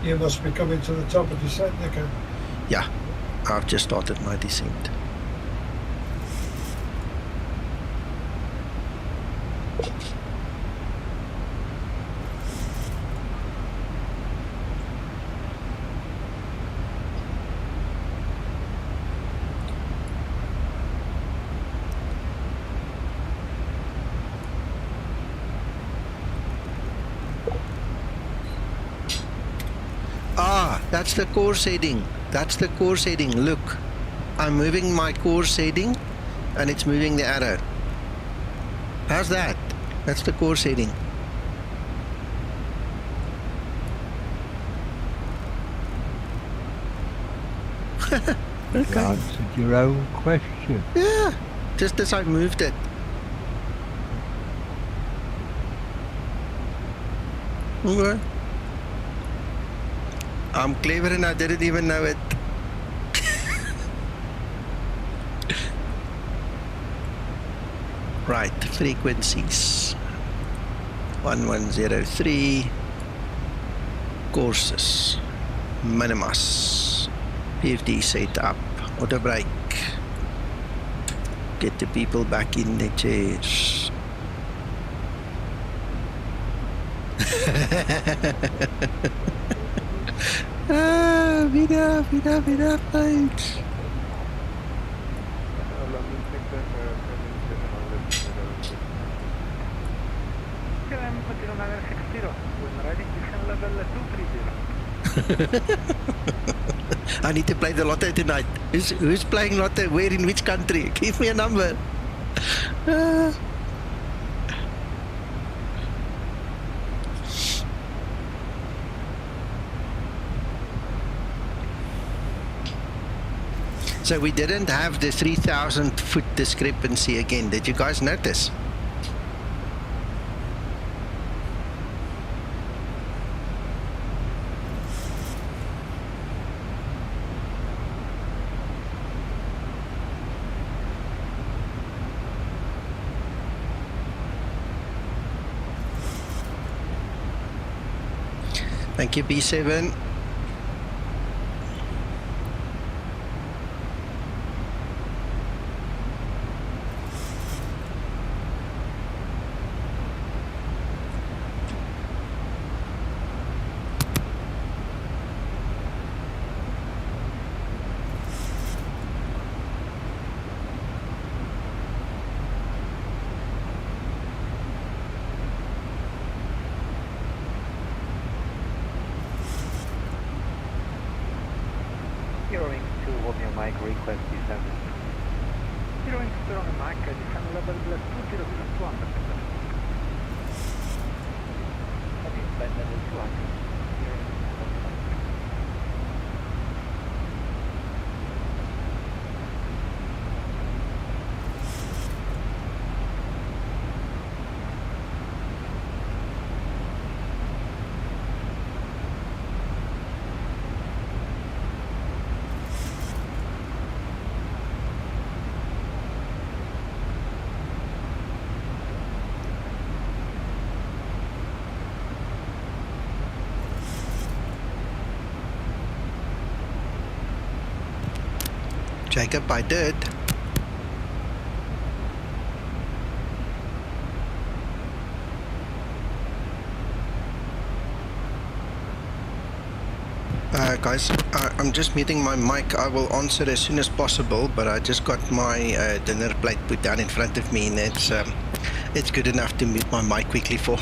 You must be coming to the top of descent, Nico. Yeah, I've just started my descent. That's the course heading. That's the course heading. Look, I'm moving my course heading and it's moving the arrow. How's that? That's the course heading. Okay. You answered your own question. Yeah, just as I moved it. Okay. I'm clever and I didn't even know it. Right, frequencies. 1103. Courses. Minimus. PFD setup. Auto brake. Get the people back in their chairs. Enough, folks. KLM 0960, when ready, descend level 230. I need to play the lotto tonight. Who's playing lotto? Where, in which country? Give me a number. So we didn't have the 3,000 foot discrepancy again. Did you guys notice? Thank you, B7. Zeroing to Romeo Mike, request descent. Zeroing to Romeo Mike, descend level 200. Heading flight level 200. Zeroing to Jacob, I did. Guys, I'm just muting my mic. I will answer as soon as possible, but I just got my dinner plate put down in front of me, and it's good enough to mute my mic quickly for.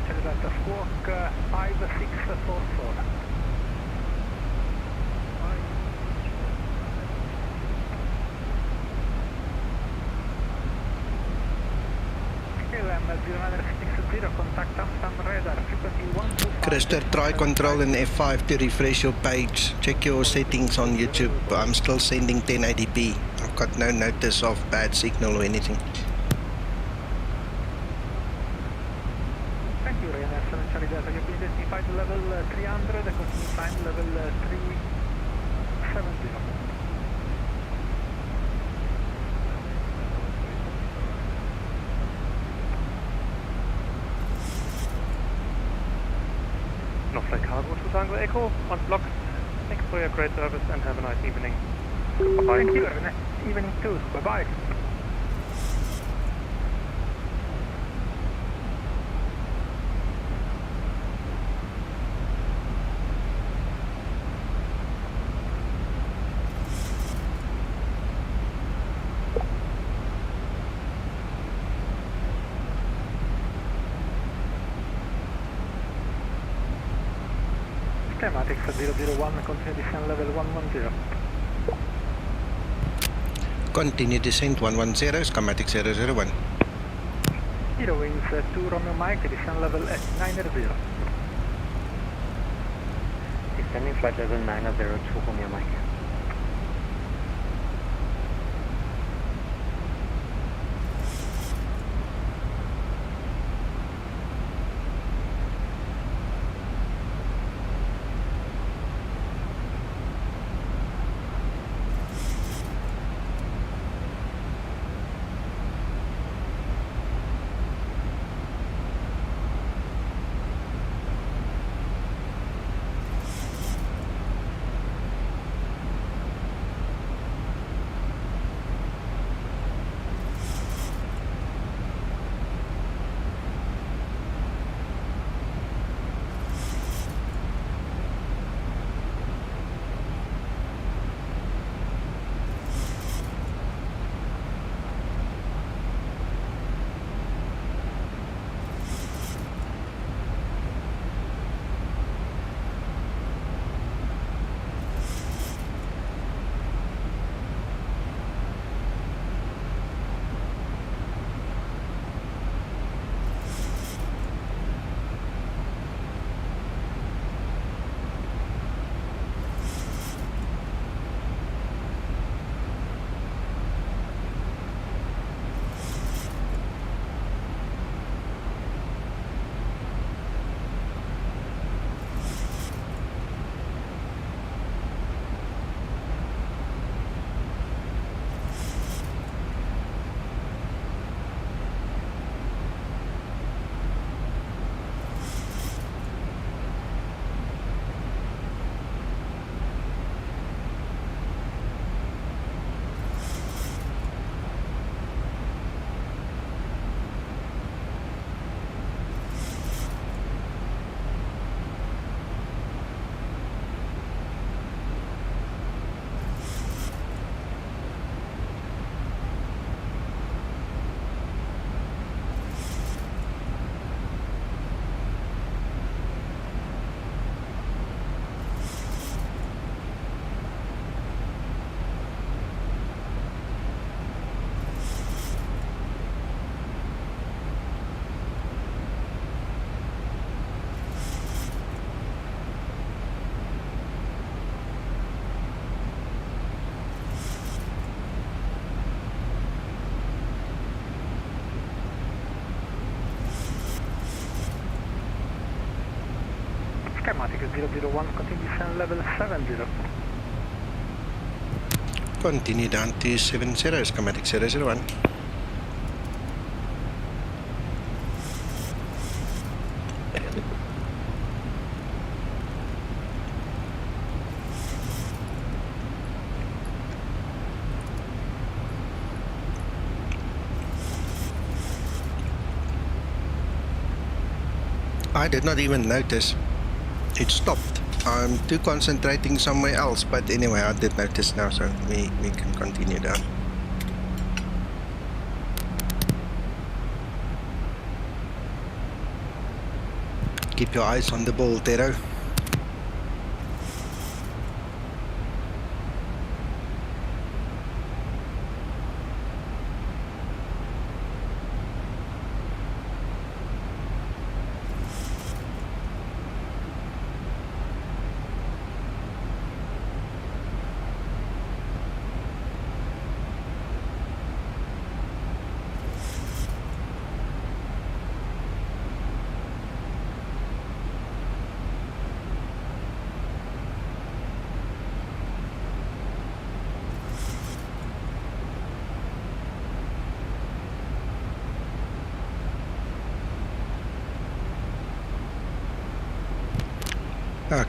Charlie Delta Squawk 5644. Contact Amsterdam radar, frequency 125. Krister, try control and F5 to refresh your page. Check your settings on YouTube. I'm still sending 1080p. I've got no notice of bad signal or anything. Thank you, Ryanair 7 Charlie Delta. You've been identified level 300, continue time level 370. No flight cargo to Tango Echo, on block. Thanks for your great service and have a nice evening. Bye-bye. Thank you, have a nice evening too. Bye-bye. Skymatix 001, continue descent level 110. Continue descent 110, Skymatix 001. Hero wings 2 Romeo Mike, descent level 90. Descending flight level 902 Romeo Mike. Skymatix 001, continue descent level 70. Continue down to 70, Skymatix 001. I did not even notice. It stopped. I'm too concentrating somewhere else, but anyway, I did notice now, so we can continue down. Keep your eyes on the ball, Tero.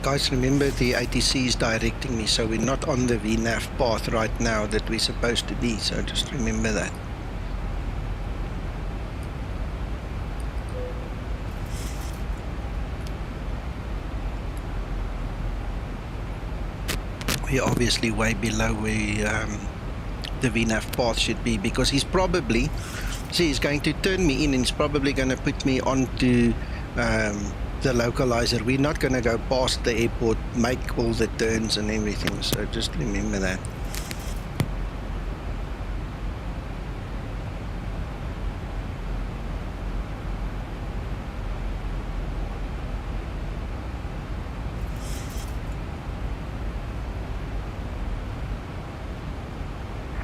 Guys, remember the ATC is directing me, so we're not on the VNAV path right now that we're supposed to be, so just remember that. We're obviously way below where the VNAV path should be, because he's probably, see, he's going to turn me in and he's probably going to put me onto the localizer. We're not going to go past the airport, make all the turns and everything, so just remember that.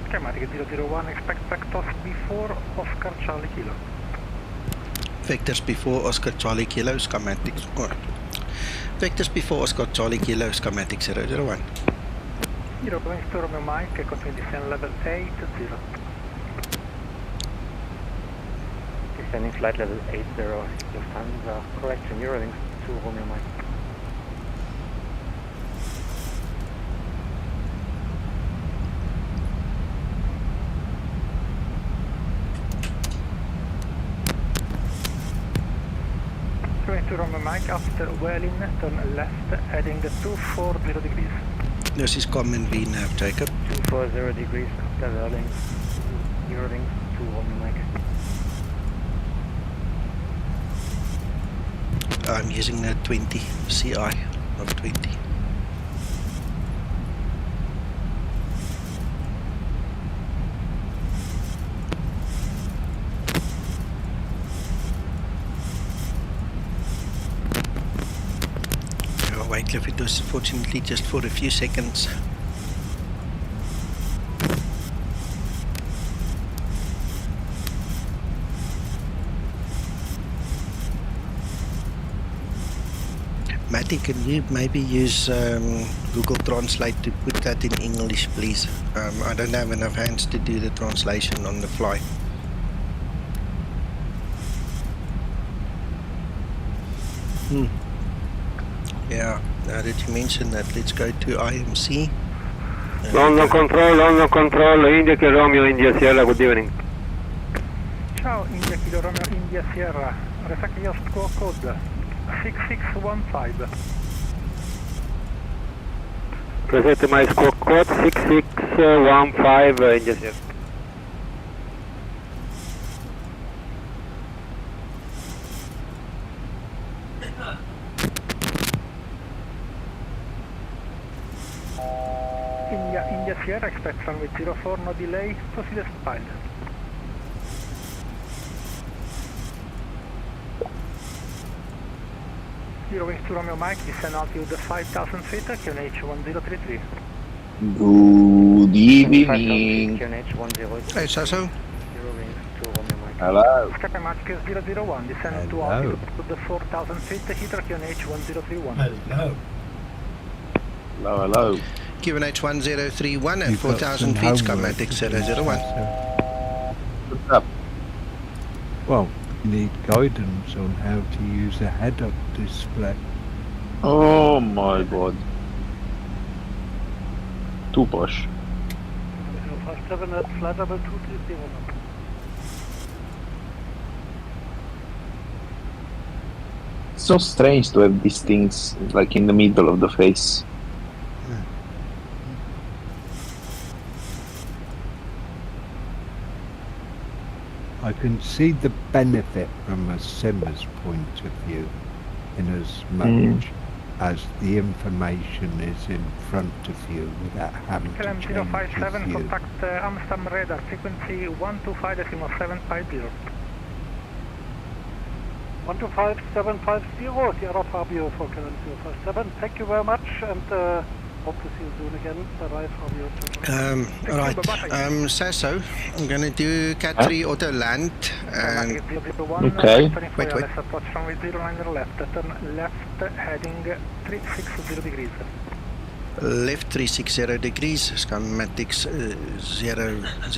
Skymatic 001, expect vectors before Oscar Charlie Kilo. Vectors before Oscar Charlie Kilo, Skymatix. Vectors before Oscar Charlie Kilo, Skymatix 001. Zero going to Romeo Mike, continue descent level 80. Descending flight level 80, Lufthansa, correction, Eurowings to Romeo Mike. Going to Romeo Mike, after Welling, turn left, heading 240 degrees. This is common VNAV, Jacob. 240 degrees, after Welling, Eurowings to Romeo Mike. I'm using a 20 CI of 20. Wycliffe, it was fortunately just for a few seconds. Matty, can you maybe use Google Translate to put that in English, please? I don't have enough hands to do the translation on the fly. Yeah, now that you mentioned that, let's go to IMC. London Control, India Kilo Romeo, India Sierra, good evening. Ciao, India Kilo Romeo, India Sierra. Reflect your score code 6615. Present my score code 6615, India Sierra. India Sierra, expect runway 04, no delay, proceed as filed. Eurowings to Romeo Mike, descend altitude 5,000 feet, QNH 1033. Good evening. QNH 1033. Hey, Sasso. Eurowings to Romeo Mike. Hello. Skymatic 001, descend to altitude 4,000 feet, Heathrow QNH 1031. Hello. Hello, hello. QNH 1031 and 4,000 feet, Skymatix 001. What's up? Well, you need guidance on how to use a head-up display. Oh my god. Too posh. Flight level 230. So strange to have these things like in the middle of the face. I can see the benefit from a simmer's point of view. in as much as the information is in front of you without having to change your 057, view. contact Amsterdam radar, frequency 125.750. 125.750, Sierra Fabio for current 057. Thank you very much, and hope to see you soon again. Bye-bye, Fabio. Right, Sasso, I'm going to do Cat 3 auto land and... Okay. Wait. Approach runway 09 left, turn left, heading 360 degrees. Left 360 degrees, Skymatix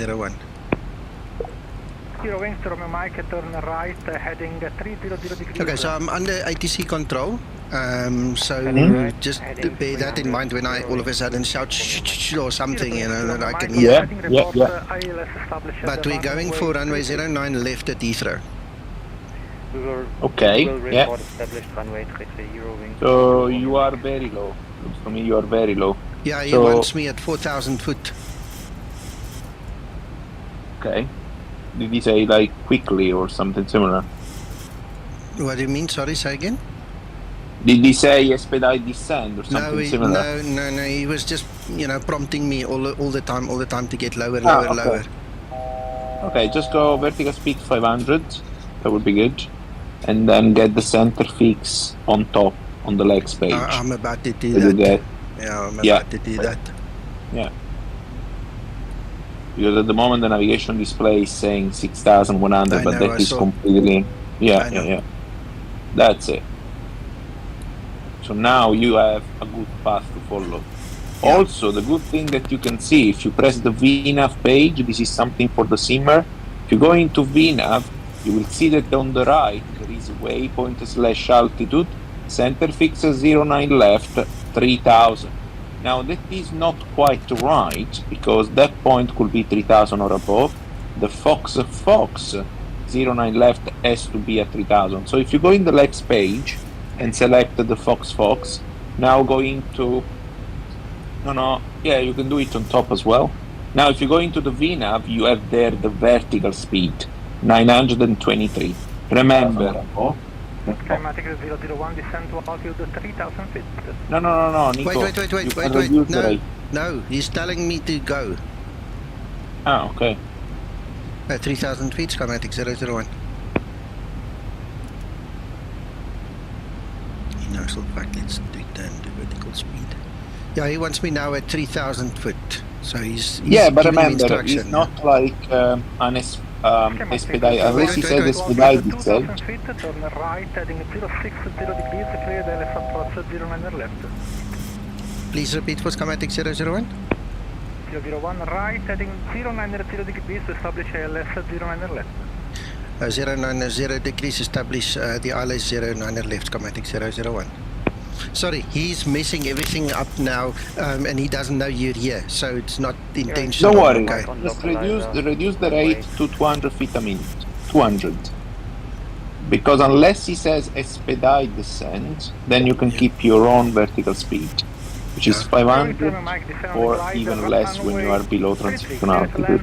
001. Zero wings to Romeo Mike, turn right, heading 300 degrees. Okay, so I'm under ATC control, so just bear that in mind when I all of a sudden shout shh or something, you know, that I can hear. Yeah. But we're going for runway 09 left at Heathrow. Okay, yeah. Established runway 30 wings. So you are very low. Looks to me you are very low. Yeah, he So- wants me at 4,000 foot. Okay. Did he say like quickly or something similar? What do you mean? Sorry, say again? Did he say expedite descend or something similar? No, he was just, you know, prompting me all the time to get lower, okay. lower. Okay, just go vertical speed 500. That would be good. And then get the center fix on top on the legs page. I'm about to do Did that. you get- Yeah, I'm Yeah. about to do that. Yeah. Because at the moment the navigation display is saying 6,100, I but know, that I is saw. completely... I Yeah, know. yeah. That's it. So now you have a good path to follow. Yeah. Also, the good thing that you can see, if you press the VNAV page, this is something for the simmer. If you go into VNAV, you will see that on the right there is waypoint / altitude, center fix 09 left, 3,000. Now that is not quite right, because that point could be 3,000 or above. The Fox 09 left has to be at 3,000. So if you go in the legs page and select the Fox, now go into... you can do it on top as well. Now if you go into the VNAV, you have there the vertical speed, 923. Remember... Skymatix 001, descend to altitude 3,000 feet. No, Nico. Wait. You can reduce the rate. No, he's telling me to go. Ah, okay. At 3,000 feet, Skymatix 001. He knows the fact, let's do down to vertical speed. Yeah, he wants me now at 3,000 foot. So he's Yeah, but giving me remember, instruction. it's not like an expedite, unless he says expedite itself. 2,000 feet, turn right, heading 060 degrees, clear the LS approach 09 left. Please repeat for Skymatix 001. 001 right, heading 090 degrees to establish ALS 09 left. 090 degrees, establish the ILS 09 left, Skymatix 001. Sorry, he's messing everything up now, and he doesn't know you're here, so it's not intentional. Don't worry, Okay. just reduce the rate to 200 feet a minute. 200. Because unless he says expedite descent, then you can keep your own vertical speed, which is 500 or even less when you are below transition altitude.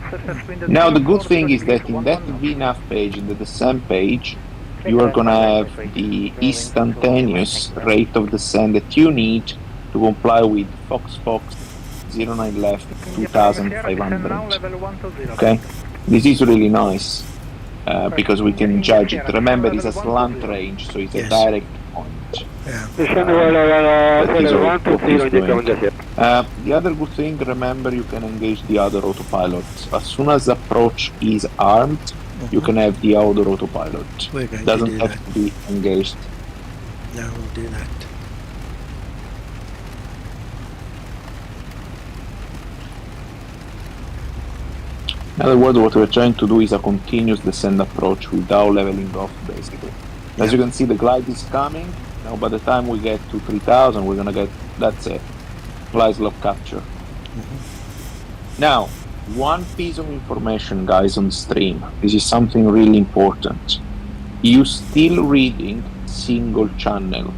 Now the good thing is that in that VNAV page, in the descent page, you are gonna have the instantaneous rate of descent that you need to comply with Fox 09 left 2,500. Okay, this is really nice because we can judge it. Remember, it's a slant range, so it's a direct point. Yeah. The other good thing, remember, you can engage the other autopilot. As soon as the approach is armed, you can have the other autopilot. We're going Doesn't to do have that. to be engaged. No, we'll do that. In other words, what we're trying to do is a continuous descent approach without leveling off, basically. As you can see, the glide is coming. Now, by the time we get to 3,000, we're gonna get, that's it, glide slope capture. Now, one piece of information, guys, on stream. This is something really important. You still reading single channel,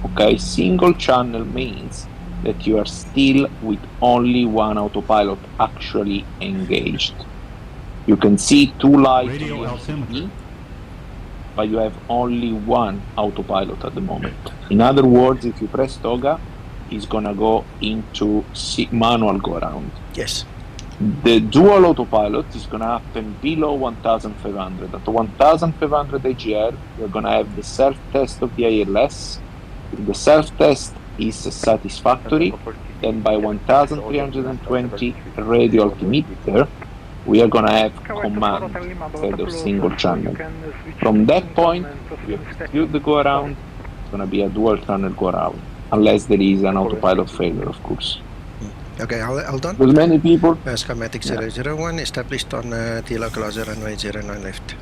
okay? Single channel means that you are still with only one autopilot actually engaged. You can see two lights on the LCD. but you have only one autopilot at the moment. In other words, if you press TOGA, it's gonna go into manual go around. Yes. The dual autopilot is gonna happen below 1,500. At 1,500 AGR, we're gonna have the self-test of the ILS. If the self-test is satisfactory, then by 1,320 radio altimeter, we are gonna have command instead of single channel. From that point, we execute the go around. It's gonna be a dual channel go around, unless there is an autopilot failure, of course. Okay, hold on. With many people. Skymatix 001 established on delocalizer runway 09 left.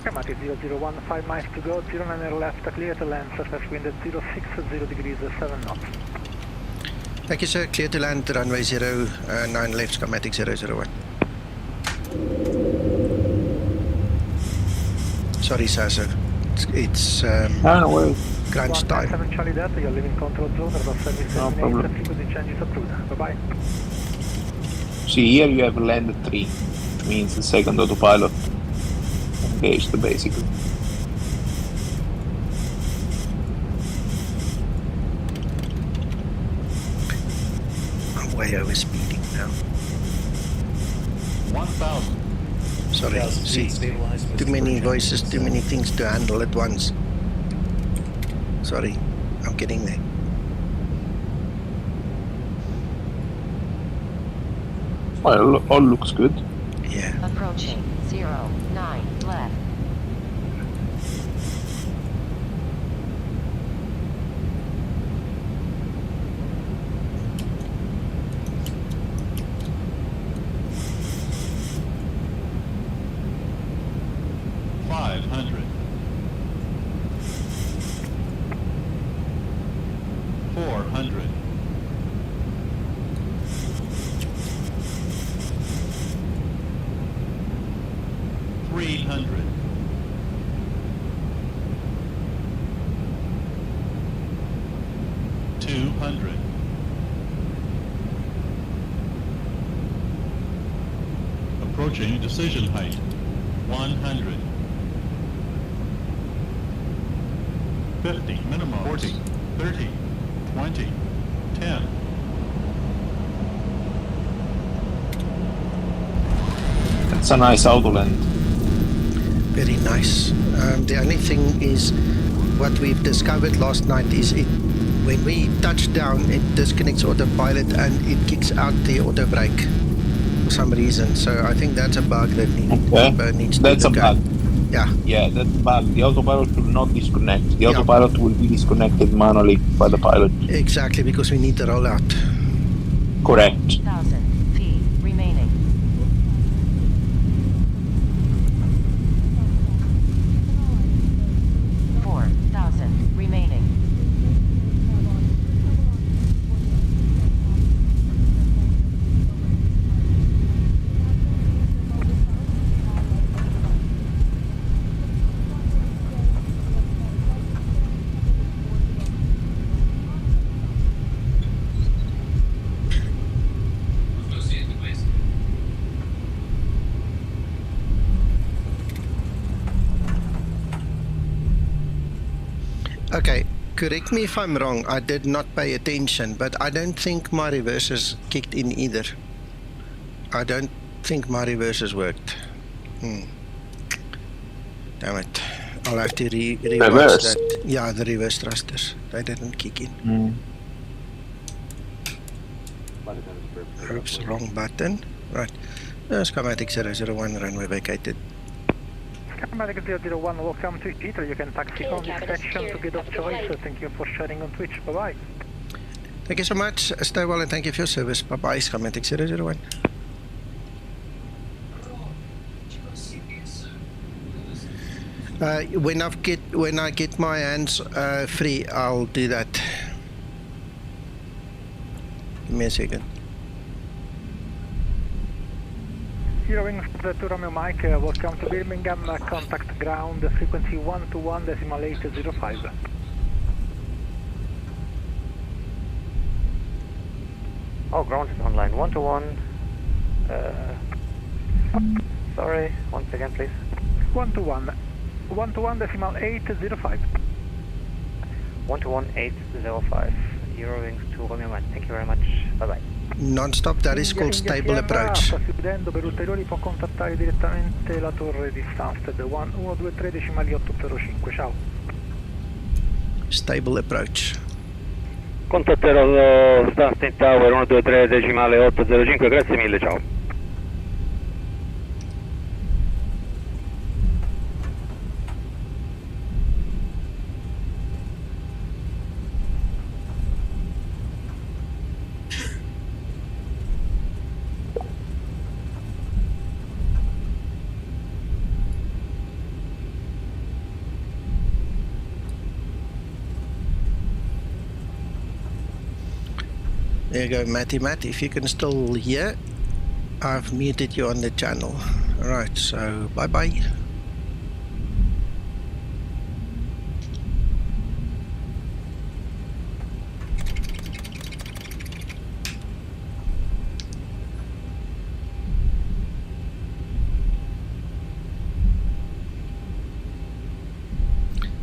Skymatix 001, 5 miles to go, 09 left, clear to land, surface wind at 060 degrees, 7 knots. Thank you, sir. Clear to land, runway 09 left, Skymatix 001. Sorry, sir. It's no worries. crunch time. 7 Charlie Delta, you're leaving control zone, about service No problem. frequency change is approved. Bye-bye. See, here you have land 3, which means the second autopilot engaged, basically. I'm way over speeding now. 1,000. Sorry, see, too many voices, too many things to handle at once. Sorry, I'm getting there. Well, all looks good. Yeah. Approaching 09 left. Approaching decision height, 100. 50 minimum, 40, 30, 20, 10. That's a nice auto land. Very nice. The only thing is, what we've discovered last night is when we touch down, it disconnects autopilot and it kicks out the auto brake for some reason. So I think that's a bug that needs That's to a look bug. at. Yeah. Yeah, that's a bug. The autopilot will not disconnect. The autopilot will be disconnected manually by the pilot. Exactly, because we need the rollout. Correct. 1,000 feet remaining. Remaining. Okay, correct me if I'm wrong, I did not pay attention, but I don't think my reversers kicked in either. I don't think my reversers worked. Damn it. I'll have to rewatch that. Yeah, the reverse thrusters. They didn't kick in. Oops, wrong button. Right. Skymatix 001, runway vacated. Skymatix 001, welcome to Heathrow. You can taxi on this section to get off choice. Thank you for sharing on Twitch. Bye-bye. Thank you so much. Stay well and thank you for your service. Bye-bye, Skymatix 001. When I get my hands free, I'll do that. Give me a second. Heroing to Romeo Mike, welcome to Birmingham, contact ground, frequency 121.805. Oh, ground is online, 121. Sorry, once again please. 121, 121.805. 121.805. Eurowings to Romeo 1. Thank you very much. Bye-bye. Non-stop, that is called stable approach. Sta chiudendo, per ulteriori può contattare direttamente la torre di Stansted 123.805. Ciao. Stable approach. Contatterò Stansted Tower 123.805, grazie mille, ciao. There you go, Matty. If you can still hear, I've muted you on the channel. Alright, so bye-bye.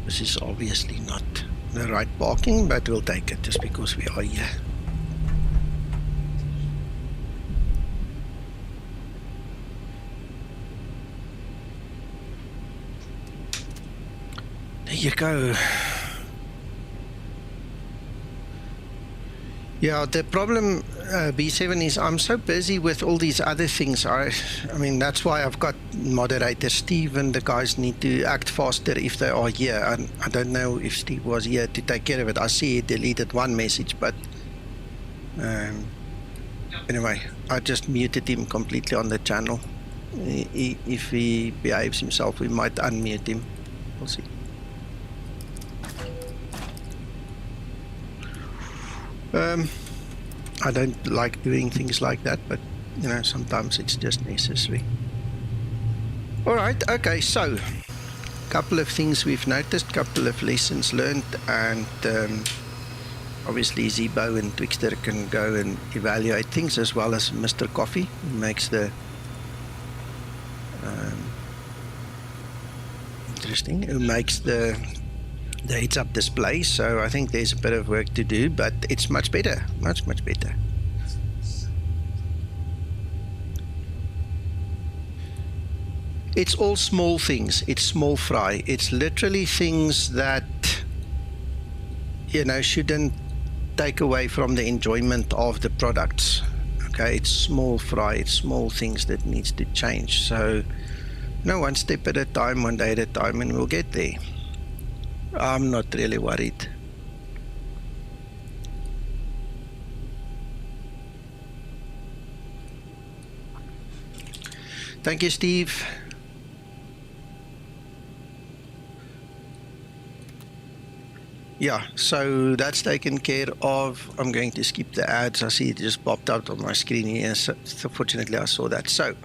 This is obviously not the right parking, but we'll take it just because we are here. There you go. Yeah, the problem, B7, is I'm so busy with all these other things. I mean, that's why I've got moderator Steve, and the guys need to act faster if they are here. And I don't know if Steve was here to take care of it. I see he deleted one message, but anyway, I just muted him completely on the channel. If he behaves himself, we might unmute him. We'll see. I don't like doing things like that, but you know, sometimes it's just necessary. Alright, okay, so couple of things we've noticed, couple of lessons learned, and obviously Zibo and Twkster can go and evaluate things, as well as Mr. Coffee, who makes the the heads-up display. So I think there's a bit of work to do, but it's much better, much better. It's all small things. It's small fry. It's literally things that, you know, shouldn't take away from the enjoyment of the products. Okay, it's small fry. It's small things that needs to change. So, you know, one step at a time, one day at a time, and we'll get there. I'm not really worried. Thank you, Steve. Yeah, so that's taken care of. I'm going to skip the ads. I see it just popped out on my screen here. So fortunately, I saw that. So,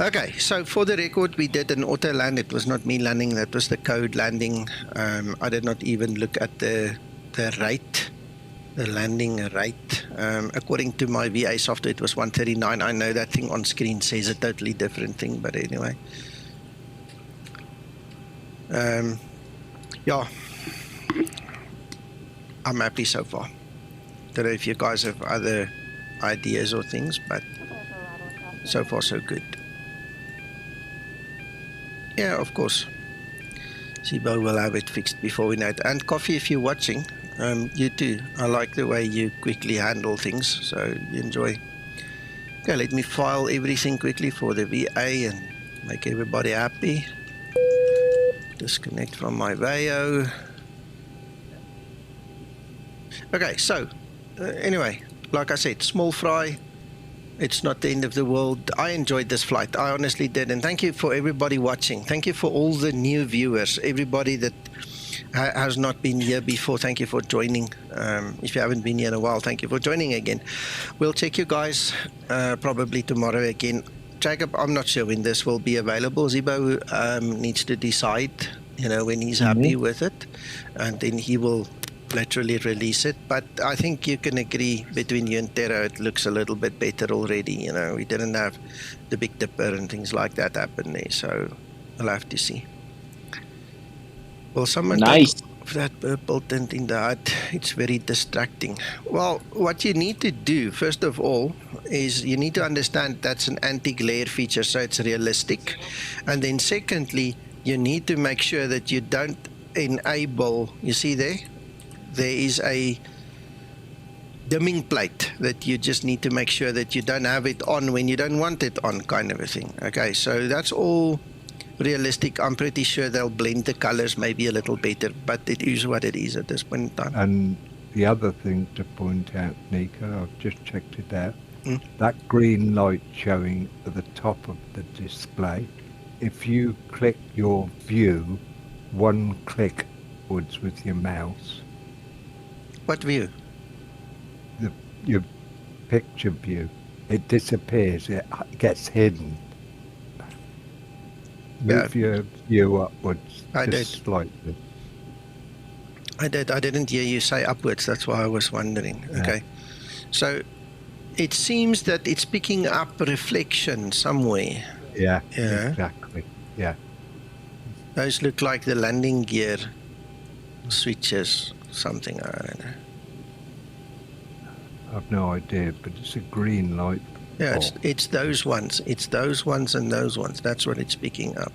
okay, so for the record, we did an auto land. It was not me landing, that was the code landing. I did not even look at the rate, the landing rate. According to my VA software, it was 139. I know that thing on screen says a totally different thing, but anyway. Yeah, I'm happy so far. Don't know if you guys have other ideas or things, but so far so good. Yeah, of course. Zibo will have it fixed before we know it. And Coffee, if you're watching, you too. I like the way you quickly handle things, so you enjoy. Okay, let me file everything quickly for the VA and make everybody happy. Disconnect from my VAO. Okay, so anyway, like I said, small fry. It's not the end of the world. I enjoyed this flight. I honestly did. And thank you for everybody watching. Thank you for all the new viewers. Everybody that has not been here before, thank you for joining. If you haven't been here in a while, thank you for joining again. We'll check you guys probably tomorrow again. Jacob, I'm not sure when this will be available. Zibo needs to decide, you know, when he's happy with it. And then he will literally release it, but I think you can agree between you and Tero, it looks a little bit better already. You know, we didn't have the Big Dipper and things like that happen there, so we'll have to see. Well, someone Nice. that purple tint in the HUD, it's very distracting. Well, what you need to do, first of all, is you need to understand that's an anti-glare feature, so it's realistic. And then secondly, you need to make sure that you don't enable, you see there is a dimming plate that you just need to make sure that you don't have it on when you don't want it on, kind of a thing. Okay, so that's all realistic. I'm pretty sure they'll blend the colors maybe a little better, but it is what it is at this point in time. And the other thing to point out, Nico, I've just checked it out. That green light showing at the top of the display, if you click your view, one click upwards with your mouse. What view? Your picture view. It disappears, it gets hidden. Move your view upwards just slightly. I didn't hear you say upwards, that's why I was wondering. Yeah. Okay. So it seems that it's picking up reflection somewhere. Yeah, exactly. Yeah. Those look like the landing gear switches, something, I don't know. I've no idea, but it's a green light. Yeah, it's those ones. It's those ones and those ones. That's what it's picking up.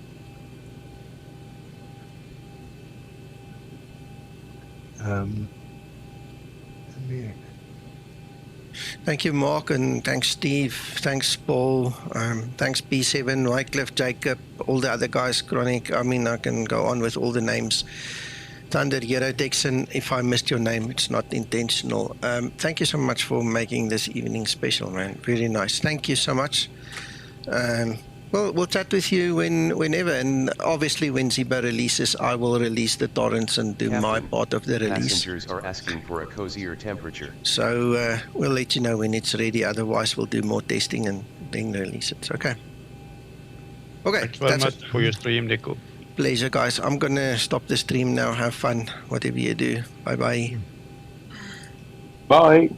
Thank you, Mark, and thanks, Steve. Thanks, Paul. Thanks, P7, Wycliffe, Jacob, all the other guys, Chronic. I mean, I can go on with all the names. Thunder, Gero, Dixon, if I missed your name, it's not intentional. Thank you so much for making this evening special, man. Very nice. Thank you so much. Well, we'll chat with you whenever, and obviously when Zibo releases, I will release the torrents and do my part of the release. Passengers are asking for a cozier temperature. So we'll let you know when it's ready. Otherwise, we'll do more testing and then release it. Okay. Okay. Thanks very much for your stream, Nico. Pleasure, guys. I'm going to stop the stream now. Have fun, whatever you do. Bye-bye. Bye.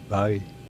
Bye.